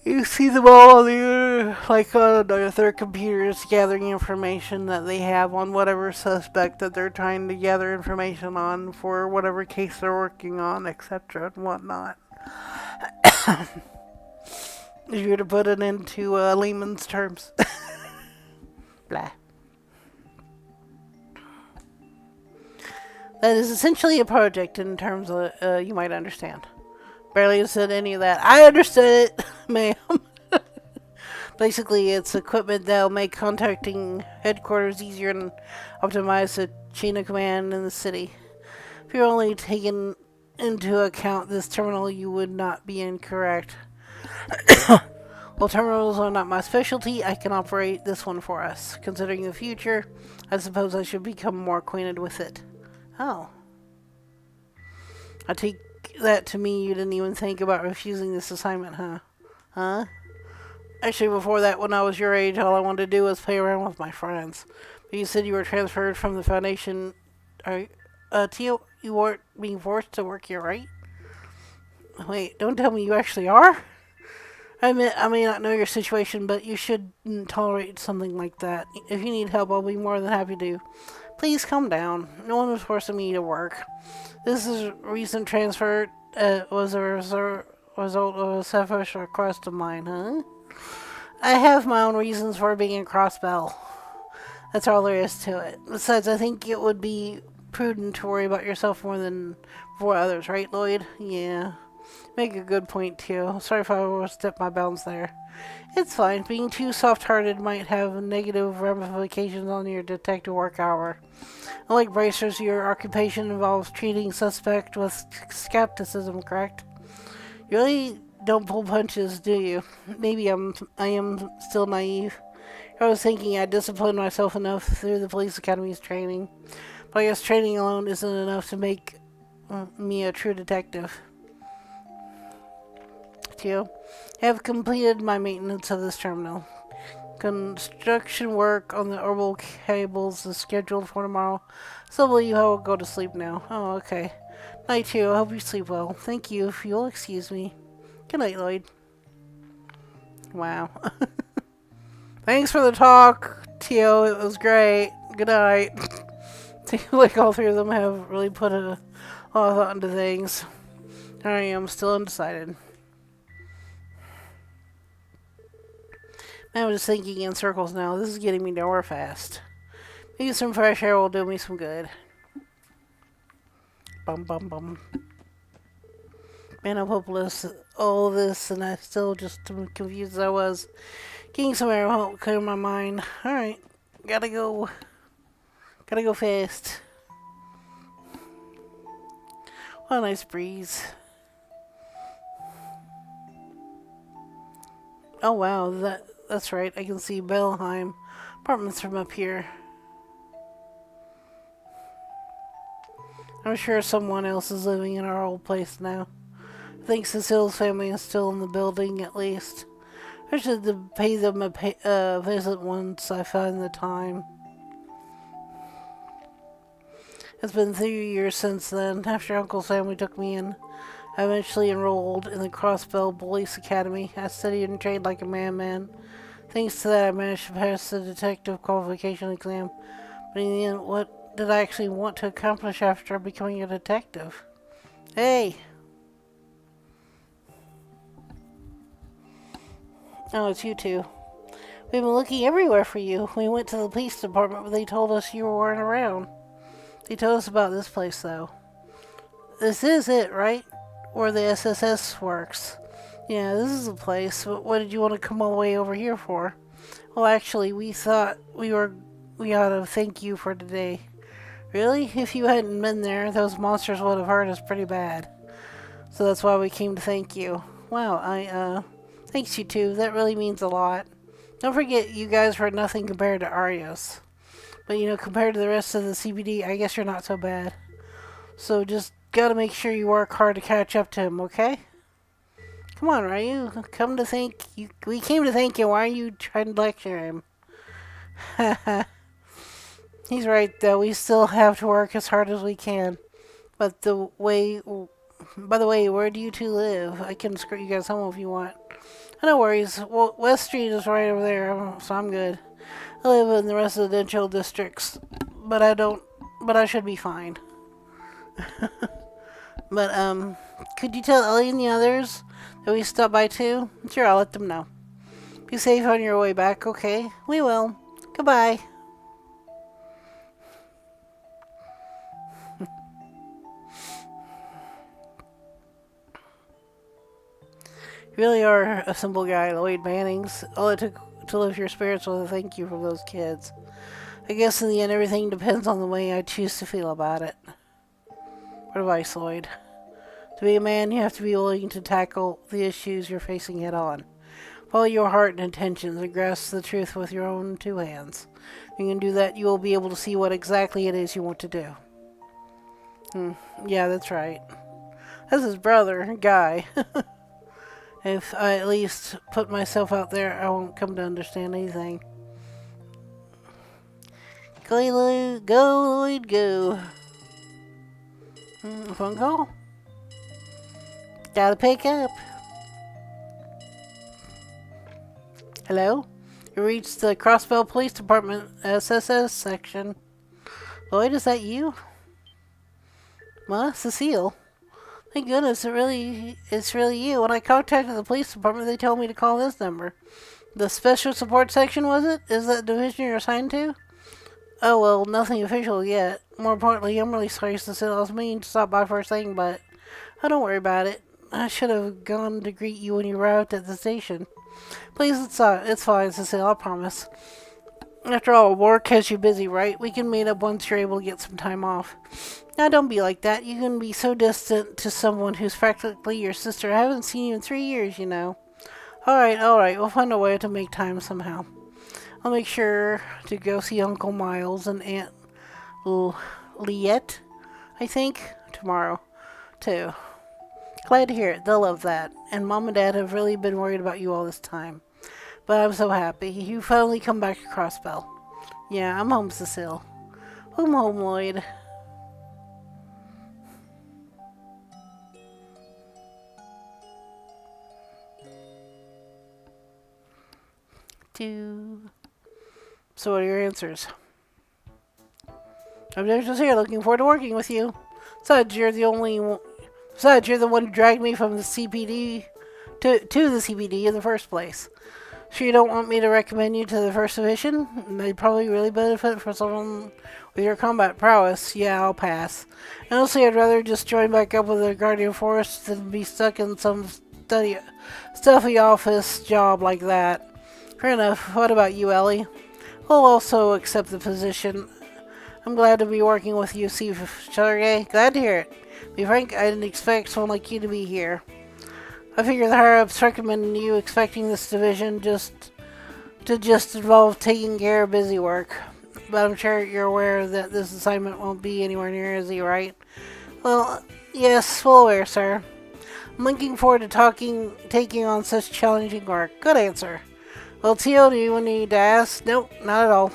You see them all on their computers gathering information that they have on whatever suspect that they're trying to gather information on for whatever case they're working on, etc. and whatnot. If you were to put it into layman's terms. Blah. That is essentially a project in terms of you might understand. Barely said any of that. I understood it, ma'am. Basically, it's equipment that will make contacting headquarters easier and optimize the chain of command in the city. If you're only taking into account this terminal, you would not be incorrect. While terminals are not my specialty, I can operate this one for us. Considering the future, I suppose I should become more acquainted with it. Oh. I take that to mean you didn't even think about refusing this assignment, huh? Huh? Actually, before that, when I was your age, all I wanted to do was play around with my friends. But you said you were transferred from the Foundation. Tio, you weren't being forced to work here, right? Wait, don't tell me you actually are? I may not know your situation, but you shouldn't tolerate something like that. If you need help, I'll be more than happy to. Please calm down. No one was forcing me to work. This is recent transfer was a result of a selfish request of mine, huh? I have my own reasons for being in Crossbell. That's all there is to it. Besides, I think it would be prudent to worry about yourself more than for others, right, Lloyd? Yeah. Make a good point, too. Sorry if I overstepped my bounds there. It's fine. Being too soft-hearted might have negative ramifications on your detective work hour. Unlike bracers, your occupation involves treating suspect with skepticism, correct? You really don't pull punches, do you? Maybe I am still naive. I was thinking I disciplined myself enough through the police academy's training. But I guess training alone isn't enough to make me a true detective. I have completed my maintenance of this terminal. Construction work on the orbital cables is scheduled for tomorrow, so will you go to sleep now? Oh, okay. Night, too. I hope you sleep well. Thank you, if you'll excuse me. Good night, Lloyd. Wow. Thanks for the talk, Tio. It was great. Good night. Seems like all three of them have really put a lot of thought into things. I am still undecided. I'm just thinking in circles now. This is getting me nowhere fast. Maybe some fresh air will do me some good. Bum bum bum. Man, I'm hopeless. All this, and I still just confused as I was. Getting some air will help clear my mind. Alright. Gotta go. Gotta go fast. What a nice breeze. Oh wow, that's right. I can see Belheim apartments from up here. I'm sure someone else is living in our old place now. I think Cecile's family is still in the building, at least. I should pay them a visit once I find the time. It's been 3 years since then, after Uncle's family took me in. I eventually enrolled in the Crossbell Police Academy. I studied and trained like a man. Thanks to that, I managed to pass the detective qualification exam. But in the end, what did I actually want to accomplish after becoming a detective? Hey! Oh, it's you two. We've been looking everywhere for you. We went to the police department, but they told us you weren't around. They told us about this place, though. This is it, right? Where the SSS works. Yeah, this is the place. But what did you want to come all the way over here for? Well, actually, we thought we ought to thank you for today. Really? If you hadn't been there, those monsters would have hurt us pretty bad. So that's why we came to thank you. Wow, thanks you two. That really means a lot. Don't forget, you guys were nothing compared to Arios. But, compared to the rest of the CBD, I guess you're not so bad. So just gotta make sure you work hard to catch up to him, okay? Come on, Ryu. We came to thank you. Why are you trying to lecture him? He's right, though. We still have to work as hard as we can. By the way, where do you two live? I can escort you guys home if you want. No worries. Well, West Street is right over there, so I'm good. I live in the residential districts, but I should be fine. But, could you tell Ellie and the others that we stopped by too? Sure, I'll let them know. Be safe on your way back, okay? We will. Goodbye. You really are a simple guy, Lloyd Mannings. All it took to lift your spirits was a thank you from those kids. I guess in the end, everything depends on the way I choose to feel about it. What advice, Lloyd? To be a man, you have to be willing to tackle the issues you're facing head on. Follow your heart and intentions and grasp the truth with your own two hands. If you can do that, you will be able to see what exactly it is you want to do. Yeah, that's right. That's his brother, Guy. If I at least put myself out there, I won't come to understand anything. Go, Lloyd, go. Phone call? Gotta pick up. Hello? You reached the Crossbell Police Department SSS section. Lloyd, is that you? Cecile. Thank goodness, it's really you. When I contacted the police department, they told me to call this number. The special support section, was it? Is that division you're assigned to? Oh, well, nothing official yet. More importantly, I'm really sorry, Cecile. I was meaning to stop by first thing, but don't worry about it. I should have gone to greet you when you arrived at the station. Please, it's fine, Cecile, I promise. After all, work has you busy, right? We can meet up once you're able to get some time off. Now, don't be like that. You can be so distant to someone who's practically your sister. I haven't seen you in 3 years, Alright, we'll find a way to make time somehow. I'll make sure to go see Uncle Miles and Aunt Liette, I think, tomorrow, too. Glad to hear it. They'll love that. And Mom and Dad have really been worried about you all this time. But I'm so happy. You finally come back to Crossbell. Yeah, I'm home, Cecile. I'm home, Lloyd. too. So what are your answers? I'm just here looking forward to working with you. Besides, you're the one who dragged me from the CPD to the CPD in the first place. Sure you don't want me to recommend you to the First Division? They'd probably really benefit from someone with your combat prowess. Yeah, I'll pass. Honestly, I'd rather just join back up with the Guardian Force than be stuck in some stuffy office job like that. Fair enough. What about you, Ellie? We'll also accept the position. I'm glad to be working with you, Sergey. Glad to hear it. To be frank, I didn't expect someone like you to be here. I figure the higher-ups recommended you expecting this division just involve taking care of busy work. But I'm sure you're aware that this assignment won't be anywhere near easy, right? Well, yes, well aware, sir. I'm looking forward to taking on such challenging work. Good answer. Well, Tio, do you need to ask? Nope, not at all.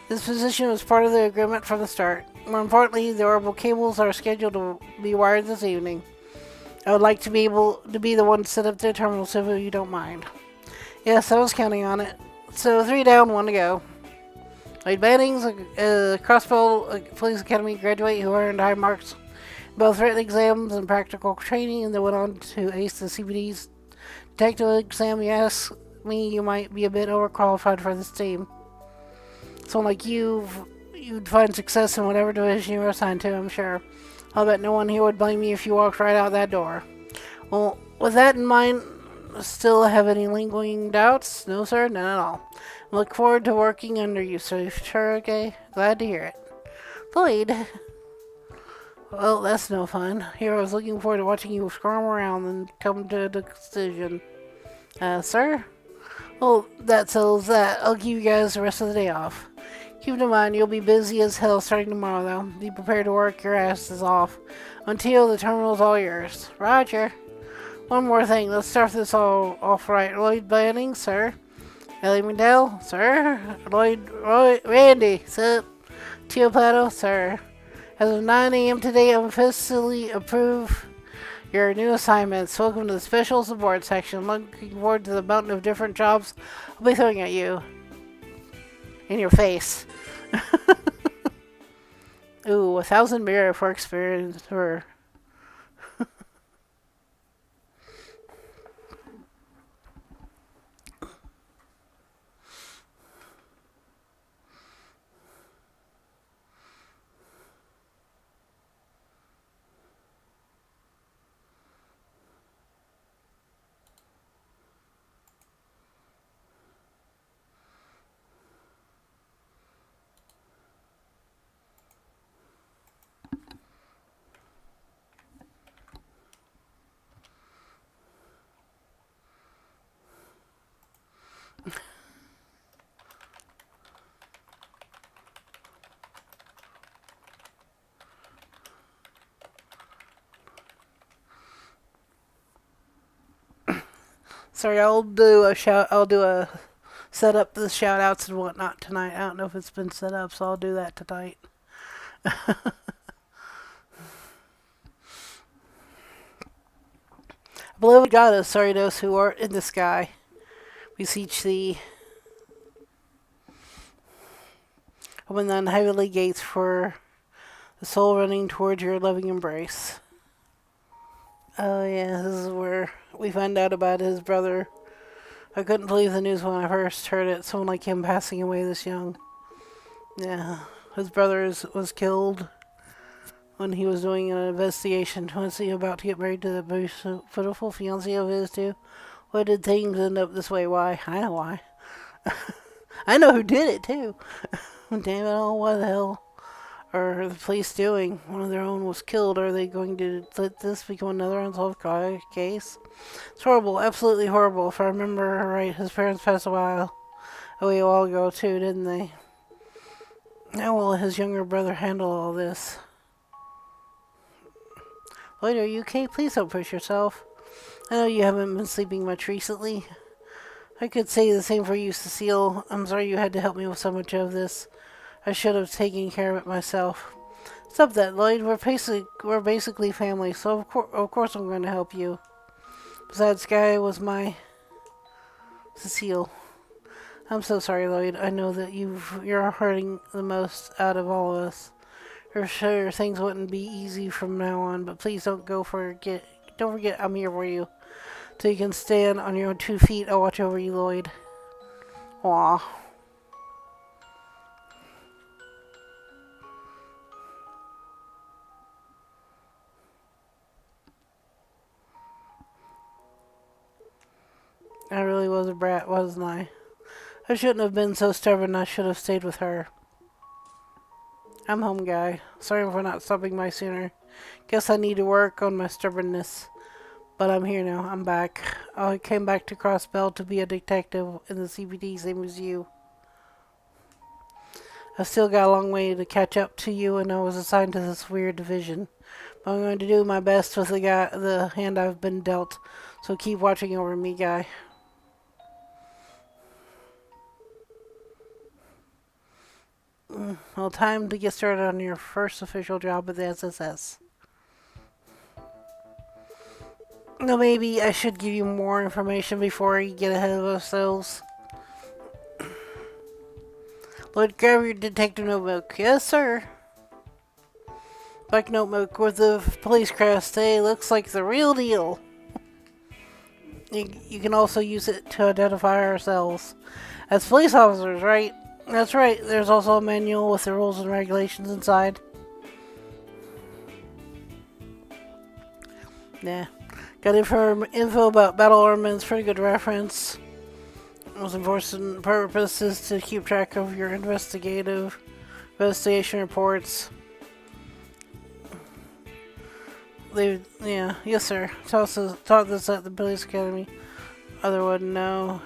This position was part of the agreement from the start. More importantly, the orbital cables are scheduled to be wired this evening. I would like to be able to be the one to set up the terminal, so if you don't mind. Yes, I was counting on it. So 3 down, 1 to go. Wade Bannings, Crossbow Police Academy graduate who earned high marks in both written exams and practical training, and then went on to ace the CPD's detective exam. You ask me, you might be a bit overqualified for this team. Someone like you'd find success in whatever division you were assigned to, I'm sure. I'll bet no one here would blame you if you walked right out that door. Well, with that in mind, still have any lingering doubts? No, sir, none at all. I look forward to working under you, sir. Sure, okay. Glad to hear it. Lloyd. Well, that's no fun. Here I was looking forward to watching you squirm around and come to a decision. Sir? Well, that settles that. I'll give you guys the rest of the day off. Keep in mind, you'll be busy as hell starting tomorrow, though. Be prepared to work your asses off until the terminal's all yours. Roger. One more thing. Let's start this all off right. Lloyd Banning, sir. Ellie McDowell, sir. Randy, sir. Tio Plato, sir. As of 9 a.m. today, I'm officially approve your new assignments. Welcome to the special support section. I'm looking forward to the mountain of different jobs I'll be throwing at you. In your face. Ooh, 1,000 mirror for experience for. Sorry, I'll do a set up the shout outs and whatnot tonight. I don't know if it's been set up, so I'll do that tonight. Beloved goddess, sorry those who art in the sky. Beseech thee. Open the heavenly gates for the soul running towards your loving embrace. Oh yeah, this is where we found out about his brother. I couldn't believe the news when I first heard it. Someone like him passing away this young. Yeah, his brother was killed when he was doing an investigation. Was he about to get married to the beautiful fiancée of his too? Why did things end up this way? Why? I know why. I know who did it too. Damn it all, what the hell are the police doing? One of their own was killed. Are they going to let this become another unsolved case? It's horrible, absolutely horrible. If I remember right, his parents passed away a while ago too, didn't they? How will his younger brother handle all this? Lloyd, are you okay? Please don't push yourself. I know you haven't been sleeping much recently. I could say the same for you, Cecile. I'm sorry you had to help me with so much of this. I should have taken care of it myself. Stop that, Lloyd. We're basically family, so of course I'm going to help you. Besides, Guy was my... Cecile. I'm so sorry, Lloyd. I know that you're hurting the most out of all of us. For sure, things wouldn't be easy from now on, but please don't forget I'm here for you. So you can stand on your own 2 feet. I'll watch over you, Lloyd. Aw. I really was a brat, wasn't I? I shouldn't have been so stubborn. I should have stayed with her. I'm home, guy. Sorry for not stopping by sooner. Guess I need to work on my stubbornness. But I'm here now. I'm back. I came back to Crossbell to be a detective in the CPD, same as you. I've still got a long way to catch up to you, and I was assigned to this weird division. But I'm going to do my best with the hand I've been dealt. So keep watching over me, guy. Well, time to get started on your first official job at the SSS. No, maybe I should give you more information before you get ahead of ourselves. Lloyd, grab your detective notebook. Yes, sir. Black notebook with the police crest. Hey, looks like the real deal. You can also use it to identify ourselves as police officers, right? That's right. There's also a manual with the rules and regulations inside. Yeah. Got info about battle armaments, pretty good reference. Most important purpose is to keep track of your investigation reports. Yes sir. Taught this at the police academy. Other wouldn't know.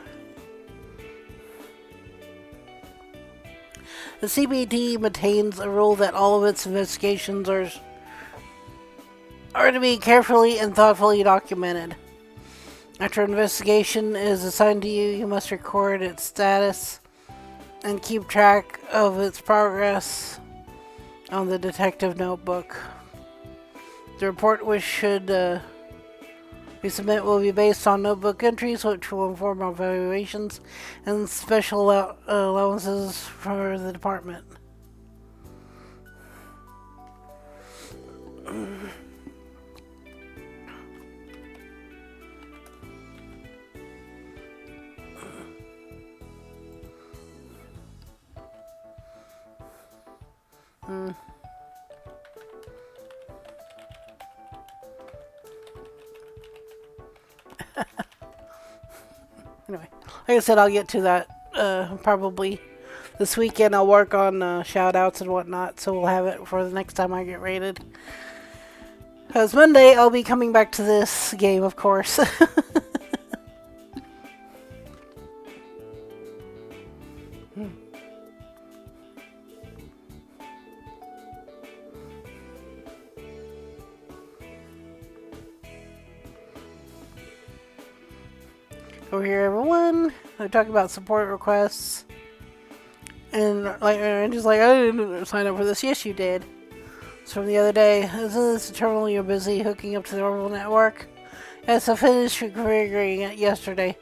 The CBT maintains a rule that all of its investigations are to be carefully and thoughtfully documented. After an investigation is assigned to you, you must record its status and keep track of its progress on the detective notebook. The report which should we submit will be based on notebook entries, which will inform our evaluations and special allowances for the department. Anyway, like I said, I'll get to that probably this weekend. I'll work on shout outs and whatnot, so we'll have it for the next time I get rated. Because Monday, I'll be coming back to this game, of course. Over here, everyone. I talk about support requests. And Angie's like, I didn't sign up for this. Yes, you did. It's from the other day. Isn't this the terminal you're busy hooking up to the orbital network? Yes, I finished configuring it yesterday.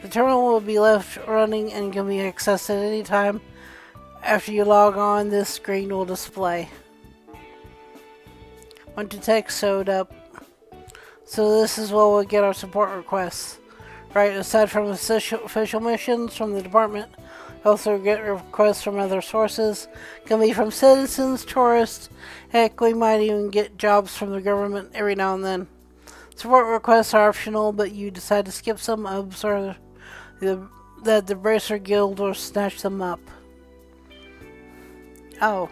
The terminal will be left running and can be accessed at any time. After you log on, this screen will display. Want to text showed up. So this is where we'll get our support requests. Right, aside from official missions from the department, also get requests from other sources. Can be from citizens, tourists. Heck, we might even get jobs from the government every now and then. Support requests are optional, but you decide to skip some observe that the Bracer Guild will snatch them up. Oh,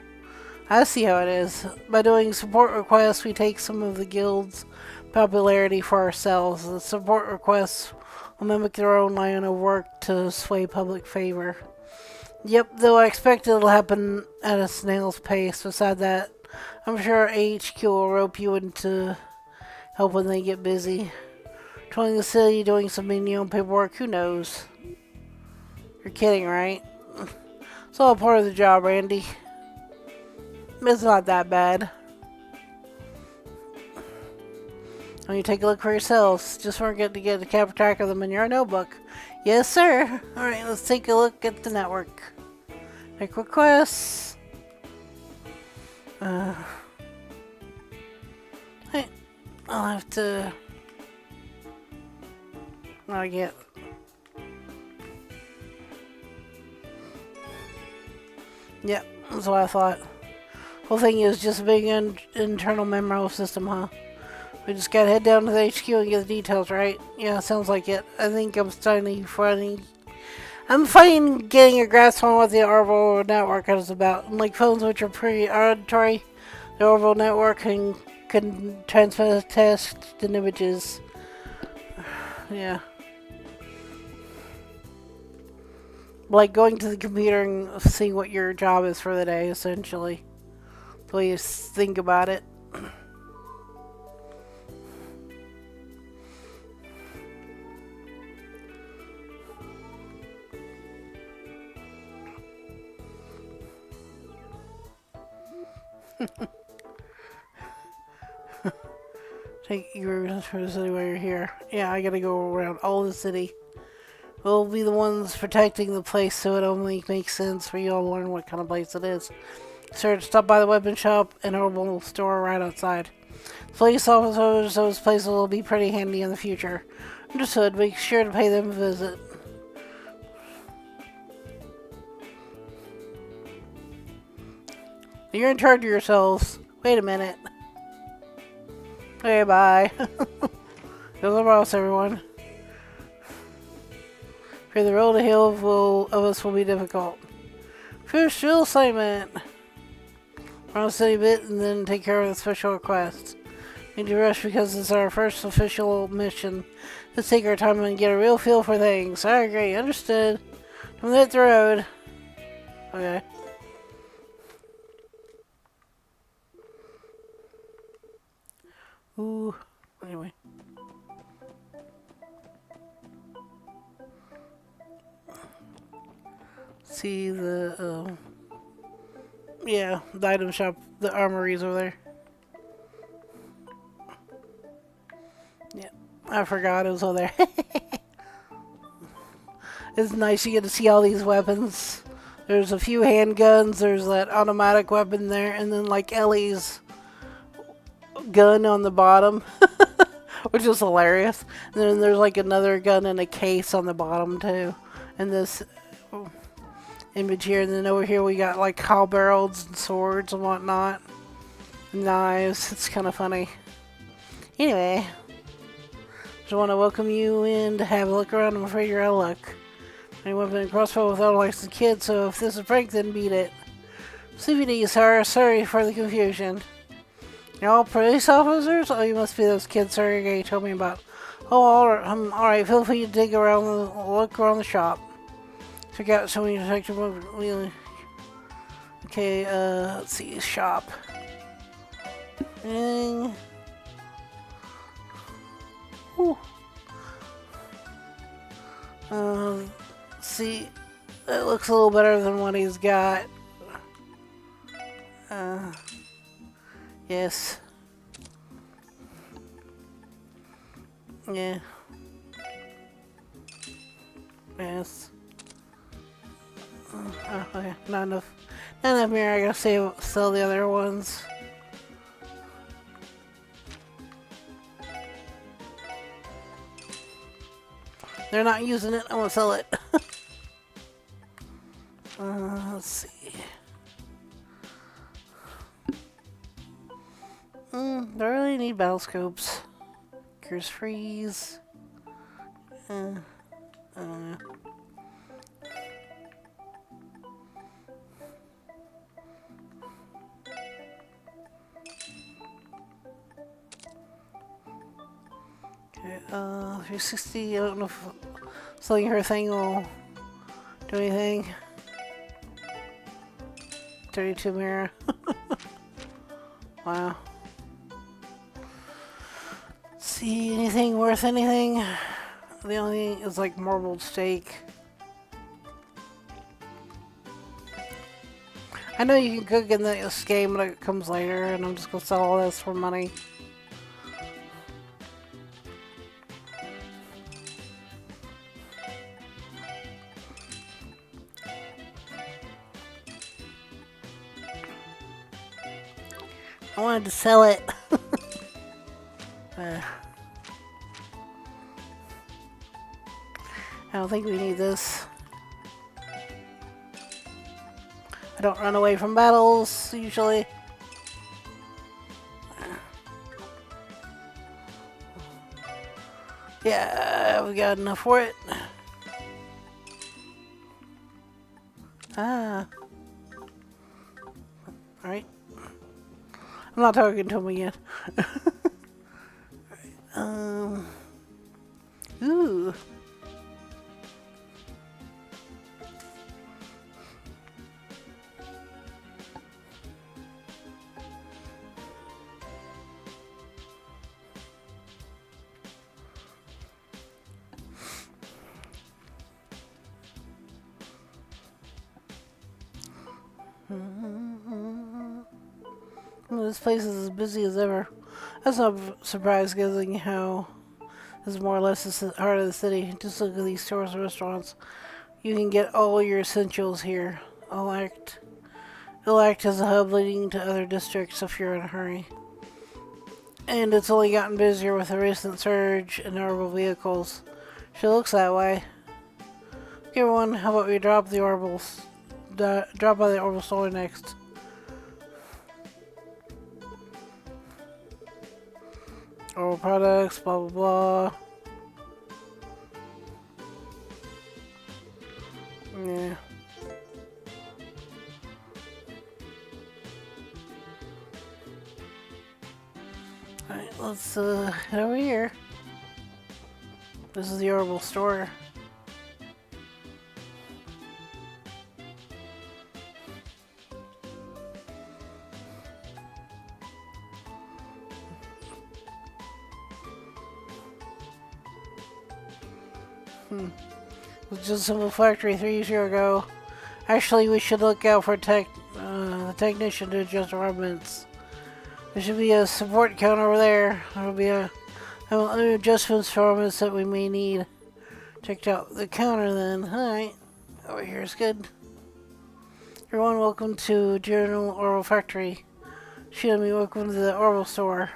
I see how it is. By doing support requests, we take some of the guild's popularity for ourselves. The support requests will mimic their own line of work to sway public favor. Yep, though I expect it'll happen at a snail's pace. Beside that, I'm sure HQ will rope you into help when they get busy. Touring the city, doing some menial paperwork, who knows? You're kidding, right? It's all part of the job, Randy. It's not that bad. When you take a look for yourselves, just forget to get a cap track of them in your notebook. Yes, sir. Alright, let's take a look at the network. Make requests. Hey, I'll have to... I get... Yep, that's what I thought. Whole thing is just a big internal memory system, huh? We just gotta head down to the HQ and get the details, right? Yeah, sounds like it. I think I'm finding getting a grasp on what the orbital network is about. Unlike phones, which are pretty auditory, the orbital network can transmit text and images. Yeah. Like going to the computer and seeing what your job is for the day, essentially. The way you think about it. Take your for the city while you're here. Yeah, I gotta go around all the city. We'll be the ones protecting the place, so it only makes sense for you all to learn what kind of place it is. Sir, stop by the weapon shop and herbal store right outside. Police officers, those places will be pretty handy in the future. Understood. Make sure to pay them a visit. You're in charge of yourselves. Wait a minute. Okay, bye. You're the boss, everyone. For the road to hill of us will be difficult. First real assignment. Run the city bit and then take care of the special request. Need to rush because it's our first official mission. Let's take our time and get a real feel for things. I agree. Understood. Don't hit the road. Okay. Ooh. Anyway. See the, yeah, the item shop, the armory's over there. Yeah, I forgot it was over there. It's nice you get to see all these weapons. There's a few handguns, there's that automatic weapon there, and then like Ellie's gun on the bottom, which is hilarious. And then there's like another gun in a case on the bottom too. And this image here, and then over here we got like halberds and swords and whatnot. Knives, it's kind of funny. Anyway, just want to welcome you in to have a look around. I'm afraid you're out of luck. My weapon and crossbow without likes the kid, so if this is Frank, then beat it. CVD, sir. Sorry for the confusion. You're all police officers? Oh, you must be those kids Sergey told me about. Oh, alright. Feel free to dig around look around the shop. Check out so many detective. Okay, let's see. Shop. Ooh. See, that looks a little better than what he's got. Yes. Yeah. Yes. Oh, okay. Not enough. Not enough mirror. I gotta sell the other ones. They're not using it. I want to sell it. Let's see. I really need battle scopes. Cures freeze. Okay, 360. I don't know if selling her thing will do anything. 32 mirror. Wow. See anything worth anything? The only thing is like marbled steak. I know you can cook in this game, but it comes later, and I'm just gonna sell all this for money. I wanted to sell it. I don't think we need this. I don't run away from battles, usually. Yeah, we got enough for it. Ah. Alright. I'm not talking to him again. Ooh. This place is as busy as ever. That's not surprised, given how this is more or less the heart of the city. Just look at these stores and restaurants. You can get all your essentials here. It'll act as a hub leading to other districts if you're in a hurry. And it's only gotten busier with the recent surge in orbital vehicles. Sure looks that way. Okay, everyone, how about we drop by the orbital store next? Oral products, blah blah blah. Yeah. Alright, let's head over here. This is the orbital store. It was just a simple factory 3 years ago. Actually, we should look out for the technician to adjust armaments. There should be a support counter over there. There'll be adjustments for armaments that we may need. Checked out the counter then. Alright, over here is good. Everyone, welcome to General Oral Factory. Shield me, welcome to the Oral Store.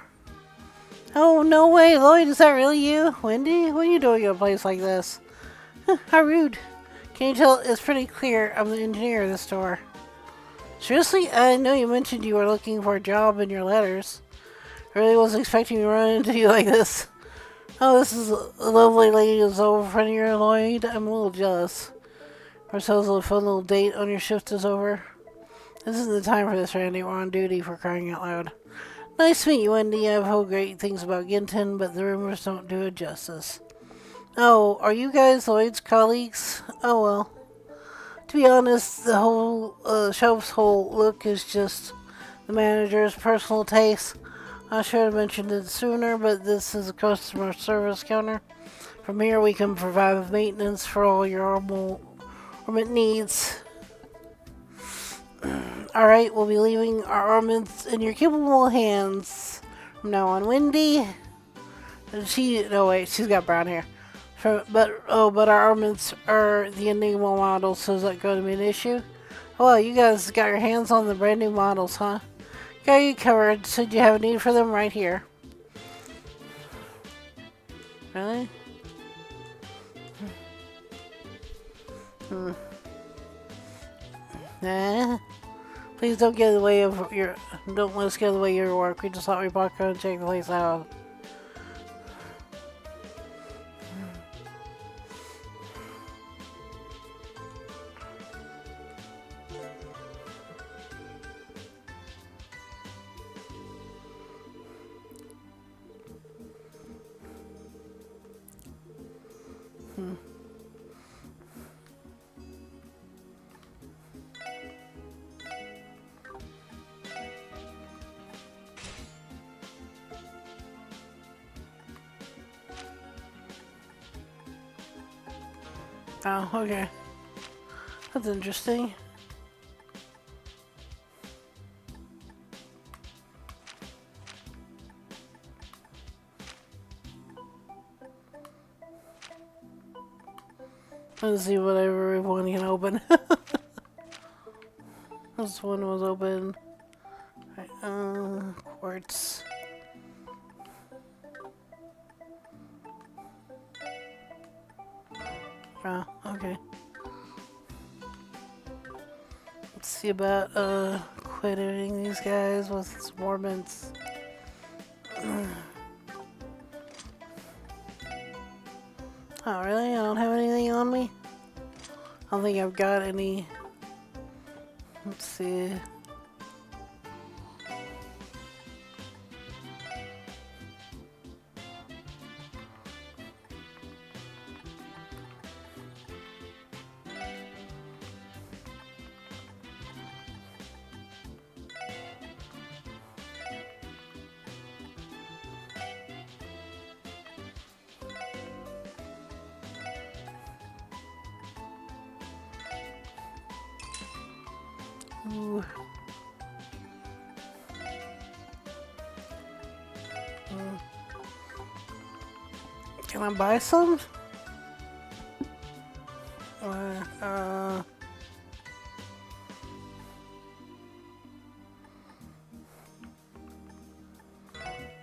Oh, no way, Lloyd, is that really you? Wendy, what are you doing in a place like this? How rude. Can you tell? It's pretty clear I'm the engineer of the store. Seriously? I know you mentioned you were looking for a job in your letters. I really wasn't expecting to run into you like this. Oh, this is a lovely lady who's over in front of you, Lloyd. I'm a little jealous. Ourselves a fun little date on your shift is over. This isn't the time for this, Randy. We're on duty, for crying out loud. Nice to meet you, Wendy. I've heard great things about Ginton, but the rumors don't do it justice. Oh, are you guys Lloyd's colleagues? Oh well. To be honest, the whole shelf's whole look is just the manager's personal taste. I should have mentioned it sooner, but this is a customer service counter. From here, we can provide maintenance for all your armament needs. Alright, we'll be leaving our armaments in your capable hands from now on. Wendy? No wait, she's got brown hair. But our armaments are the Enigma models, so is that going to be an issue? Well, you guys got your hands on the brand new models, huh? Got you covered. Said you have a need for them right here. Really? Nah. Please don't get in the way of your. Don't let us get in the way of your work. We just thought we'd walk around and check the place out. Oh, okay. That's interesting. Let's see whatever one can open. This one was open. Right, quartz. Oh, okay. Let's see about quitting these guys with some more mints. Oh, really? I don't have anything on me? I don't think I've got any. Let's see. Ooh. Can I buy some?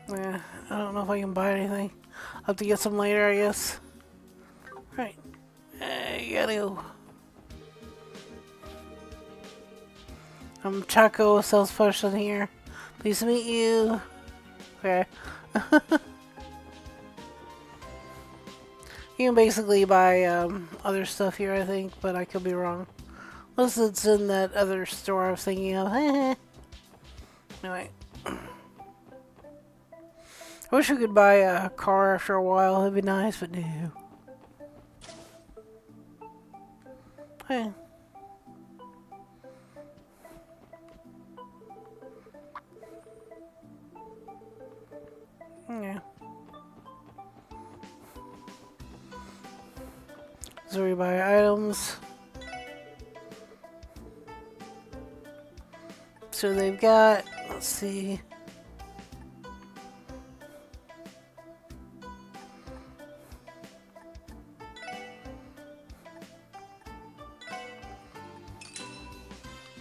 Yeah, I don't know if I can buy anything. I'll have to get some later, I guess. Right. You gotta go. I'm Chaco, a salesperson here. Pleased to meet you. Okay. You can basically buy other stuff here, I think, but I could be wrong. Unless it's in that other store I was thinking of. Anyway. I wish we could buy a car after a while. It'd be nice, but no. Hey. Yeah. So we buy items. So they've got, let's see.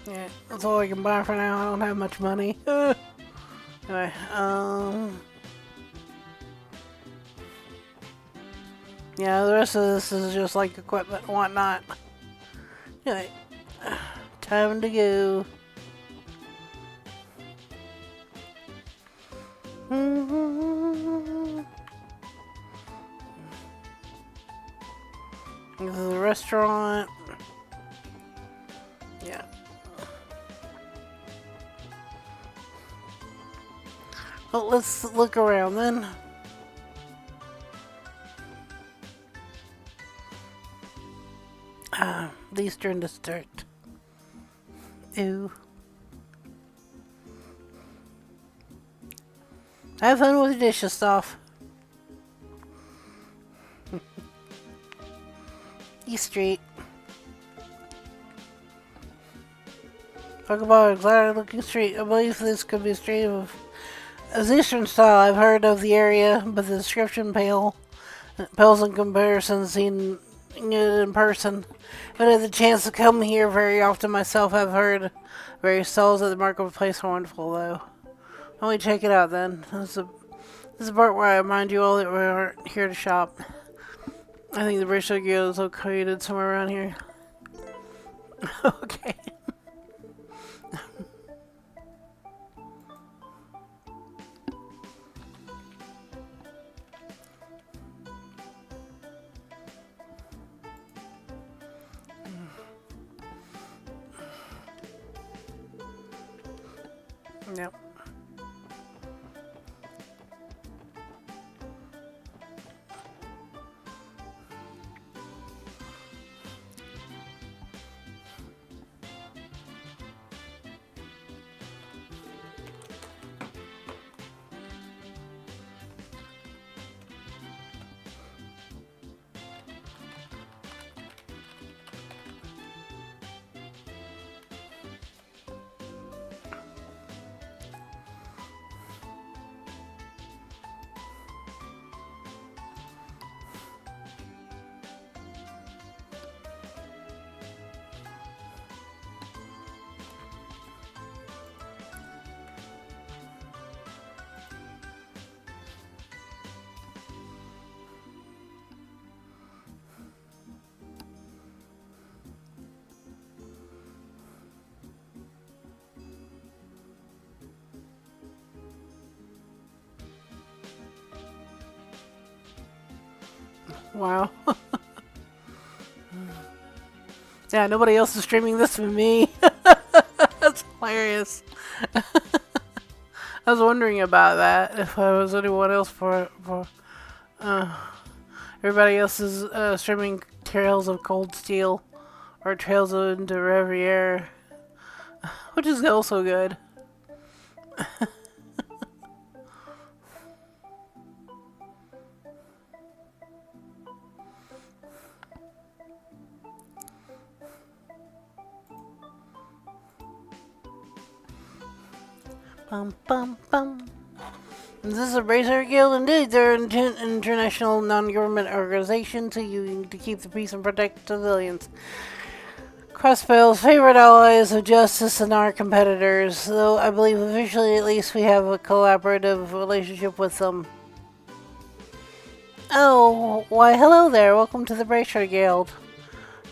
Yeah, that's all I can buy for now. I don't have much money. Anyway, yeah, the rest of this is just like equipment and whatnot. Anyway, time to go. This is a restaurant. Yeah. Well, let's look around then. The Eastern District. Ew. Have fun with the dishes stuff. East Street. Talk about exotic looking street. I believe this could be a street of Eastern style. I've heard of the area, but the description pales in comparison seen it in person. But I had the chance to come here very often myself. I've heard various stalls at the marketplace are wonderful, though. Let me check it out then. This is the part where I remind you all that we aren't here to shop. I think the British Guild is located somewhere around here. Okay. Yep. Wow. Yeah, nobody else is streaming this with me. That's hilarious. I was wondering about that, if I was anyone else for everybody else is streaming Trails of Cold Steel or Trails of the Riviera, which is also good. Bum bum bum. This is a Bracer Guild indeed. They're an international non-government organization to keep the peace and protect civilians. Crossbell's favorite allies of justice and our competitors, though I believe officially at least we have a collaborative relationship with them. Oh, why hello there, welcome to the Bracer Guild.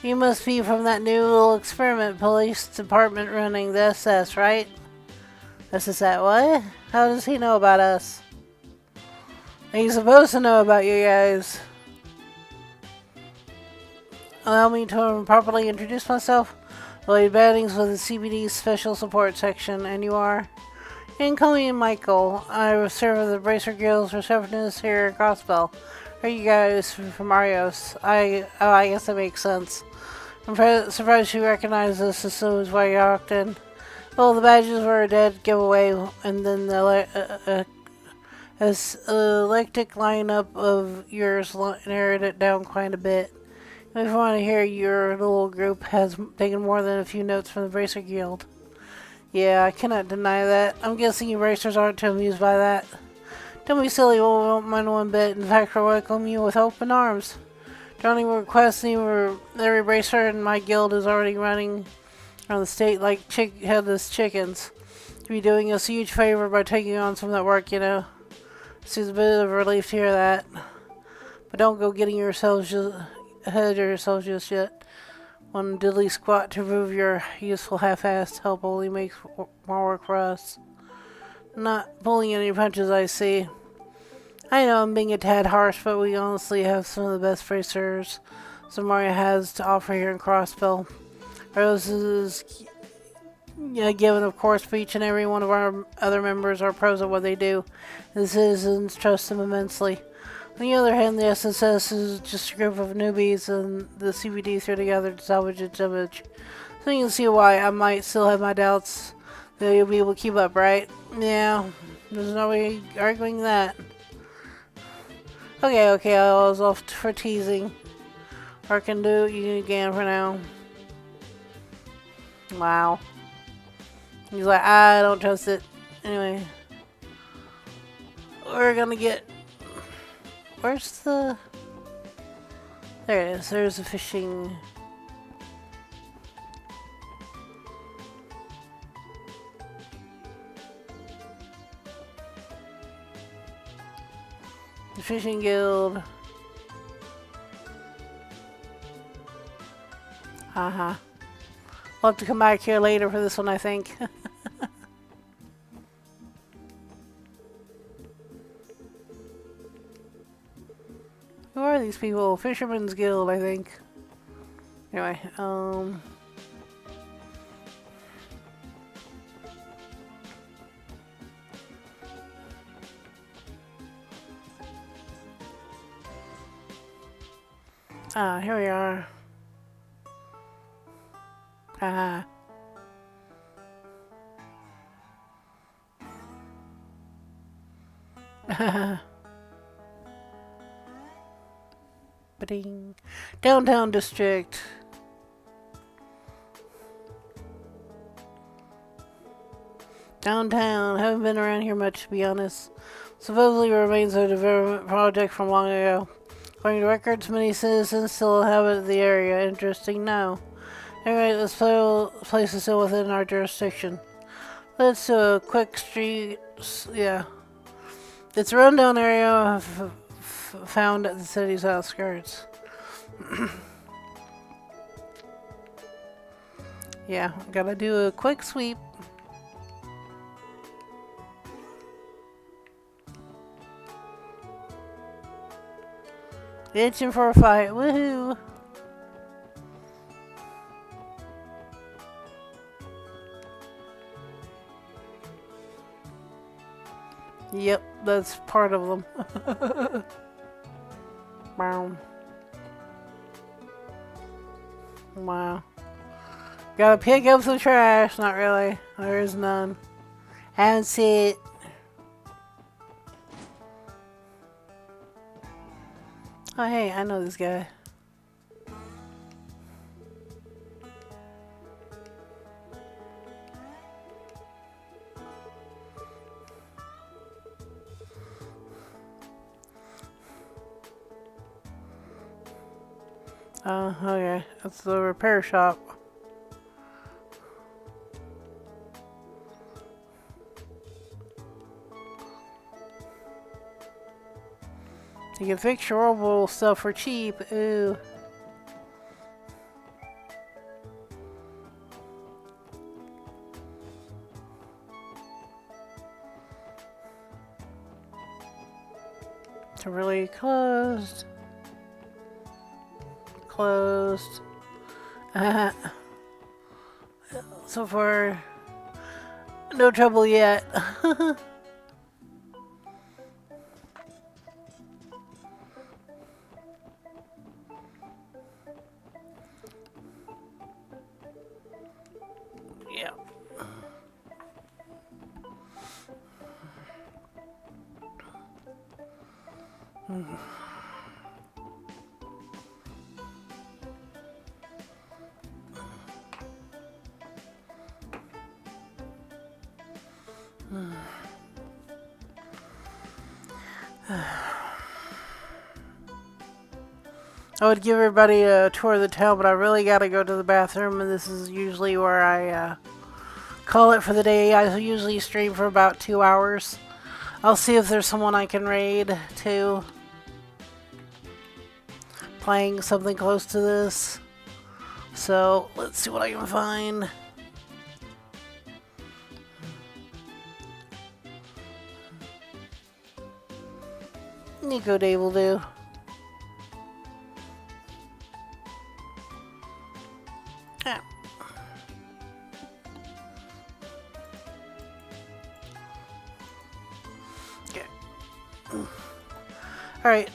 You must be from that new little experiment police department running the SS, right? SS what? How does he know about us? He's supposed to know about you guys. Allow me to properly introduce myself. Lloyd Battings with the CBD's Special Support Section, and you are? And call me Michael. I serve the Bracer Guild's receptionist here at Crossbell. Are you guys from Marios? I guess that makes sense. I'm surprised you recognize us as soon as I walked in. Well, the badges were a dead giveaway, and then the eclectic lineup of yours narrowed it down quite a bit. If you want to hear, your little group has taken more than a few notes from the Bracer Guild. Yeah, I cannot deny that. I'm guessing you bracers aren't too amused by that. Don't be silly, we won't mind one bit. In fact, we'll welcome you with open arms. Johnny requesting every bracer in my guild is already running around the state like headless chickens. To be doing us a huge favor by taking on some of that work, you know. It's a bit of a relief to hear that. But don't go getting yourselves ahead of yourselves just yet. One diddly squat to prove your useful half-assed help only makes more work for us. Not pulling any punches, I see. I know I'm being a tad harsh, but we honestly have some of the best bracers Samaria has to offer here in Crossbell. Roses is given, of course, for each and every one of our other members are pros at what they do. The citizens trust them immensely. On the other hand, the SSS is just a group of newbies, and the CBD threw together to salvage its image. So you can see why I might still have my doubts that you'll be able to keep up, right? Yeah, there's no way arguing that. Okay, I was off for teasing. I can do it again for now. Wow. He's like, I don't trust it. Anyway. We're gonna get... Where's the... There it is. There's the fishing... The fishing guild. Uh-huh. We'll have to come back here later for this one, I think. Who are these people? Fisherman's Guild, I think. Anyway, here we are. Haha. Ba-ding. Downtown District. Downtown. Haven't been around here much, to be honest. Supposedly remains a development project from long ago. According to records, many citizens still inhabit the area. Interesting now. Anyway, this place is still within our jurisdiction. Let's do a quick street. Yeah. It's a rundown area found at the city's outskirts. Yeah, gotta do a quick sweep. Itching for a fight. Woohoo! Yep, that's part of them. Wow. Wow. Gotta pick up some trash. Not really. There is none. Haven't seen it. Oh, hey, I know this guy. Oh, okay. That's the repair shop. You can fix your mobile stuff for cheap. Ooh. It's really closed. Closed. So far, no trouble yet. Yeah. I would give everybody a tour of the town, but I really gotta go to the bathroom, and this is usually where I call it for the day. I usually stream for about 2 hours. I'll see if there's someone I can raid to. Playing something close to this. So, let's see what I can find. Nico Day will do. Ah. Okay. Alright.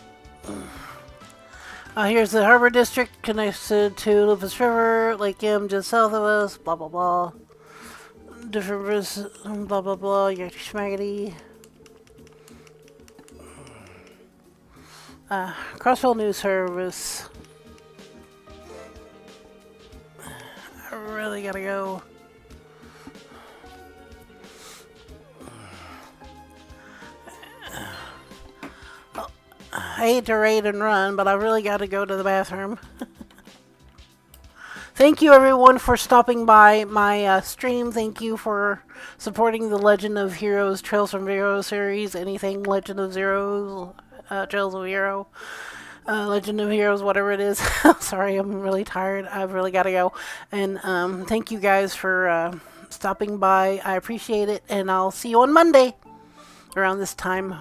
Here's the Harbor District connected to Lupus River, Lake M just south of us, blah blah blah. Different rivers, blah blah blah, yakety schmaggety. Crossville News Service. I really gotta go. I hate to raid and run, but I really gotta go to the bathroom. Thank you everyone for stopping by my stream. Thank you for supporting the Legend of Heroes Trails from Zero series. Anything Legend of Zeros, Trails of Hero, Legend of Heroes, whatever it is. Sorry, I'm really tired. I've really got to go. And thank you guys for stopping by. I appreciate it. And I'll see you on Monday around this time.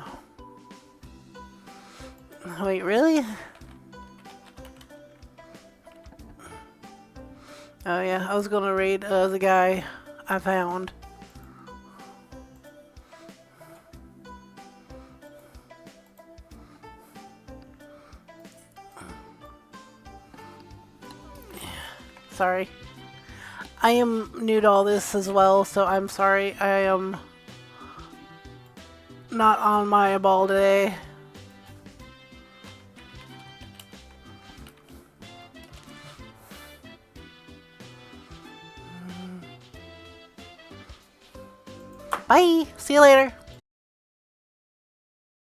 Wait, really? Oh yeah, I was gonna raid the guy I found. Sorry. I am new to all this as well, so I'm sorry. I am not on my ball today. Bye. See you later.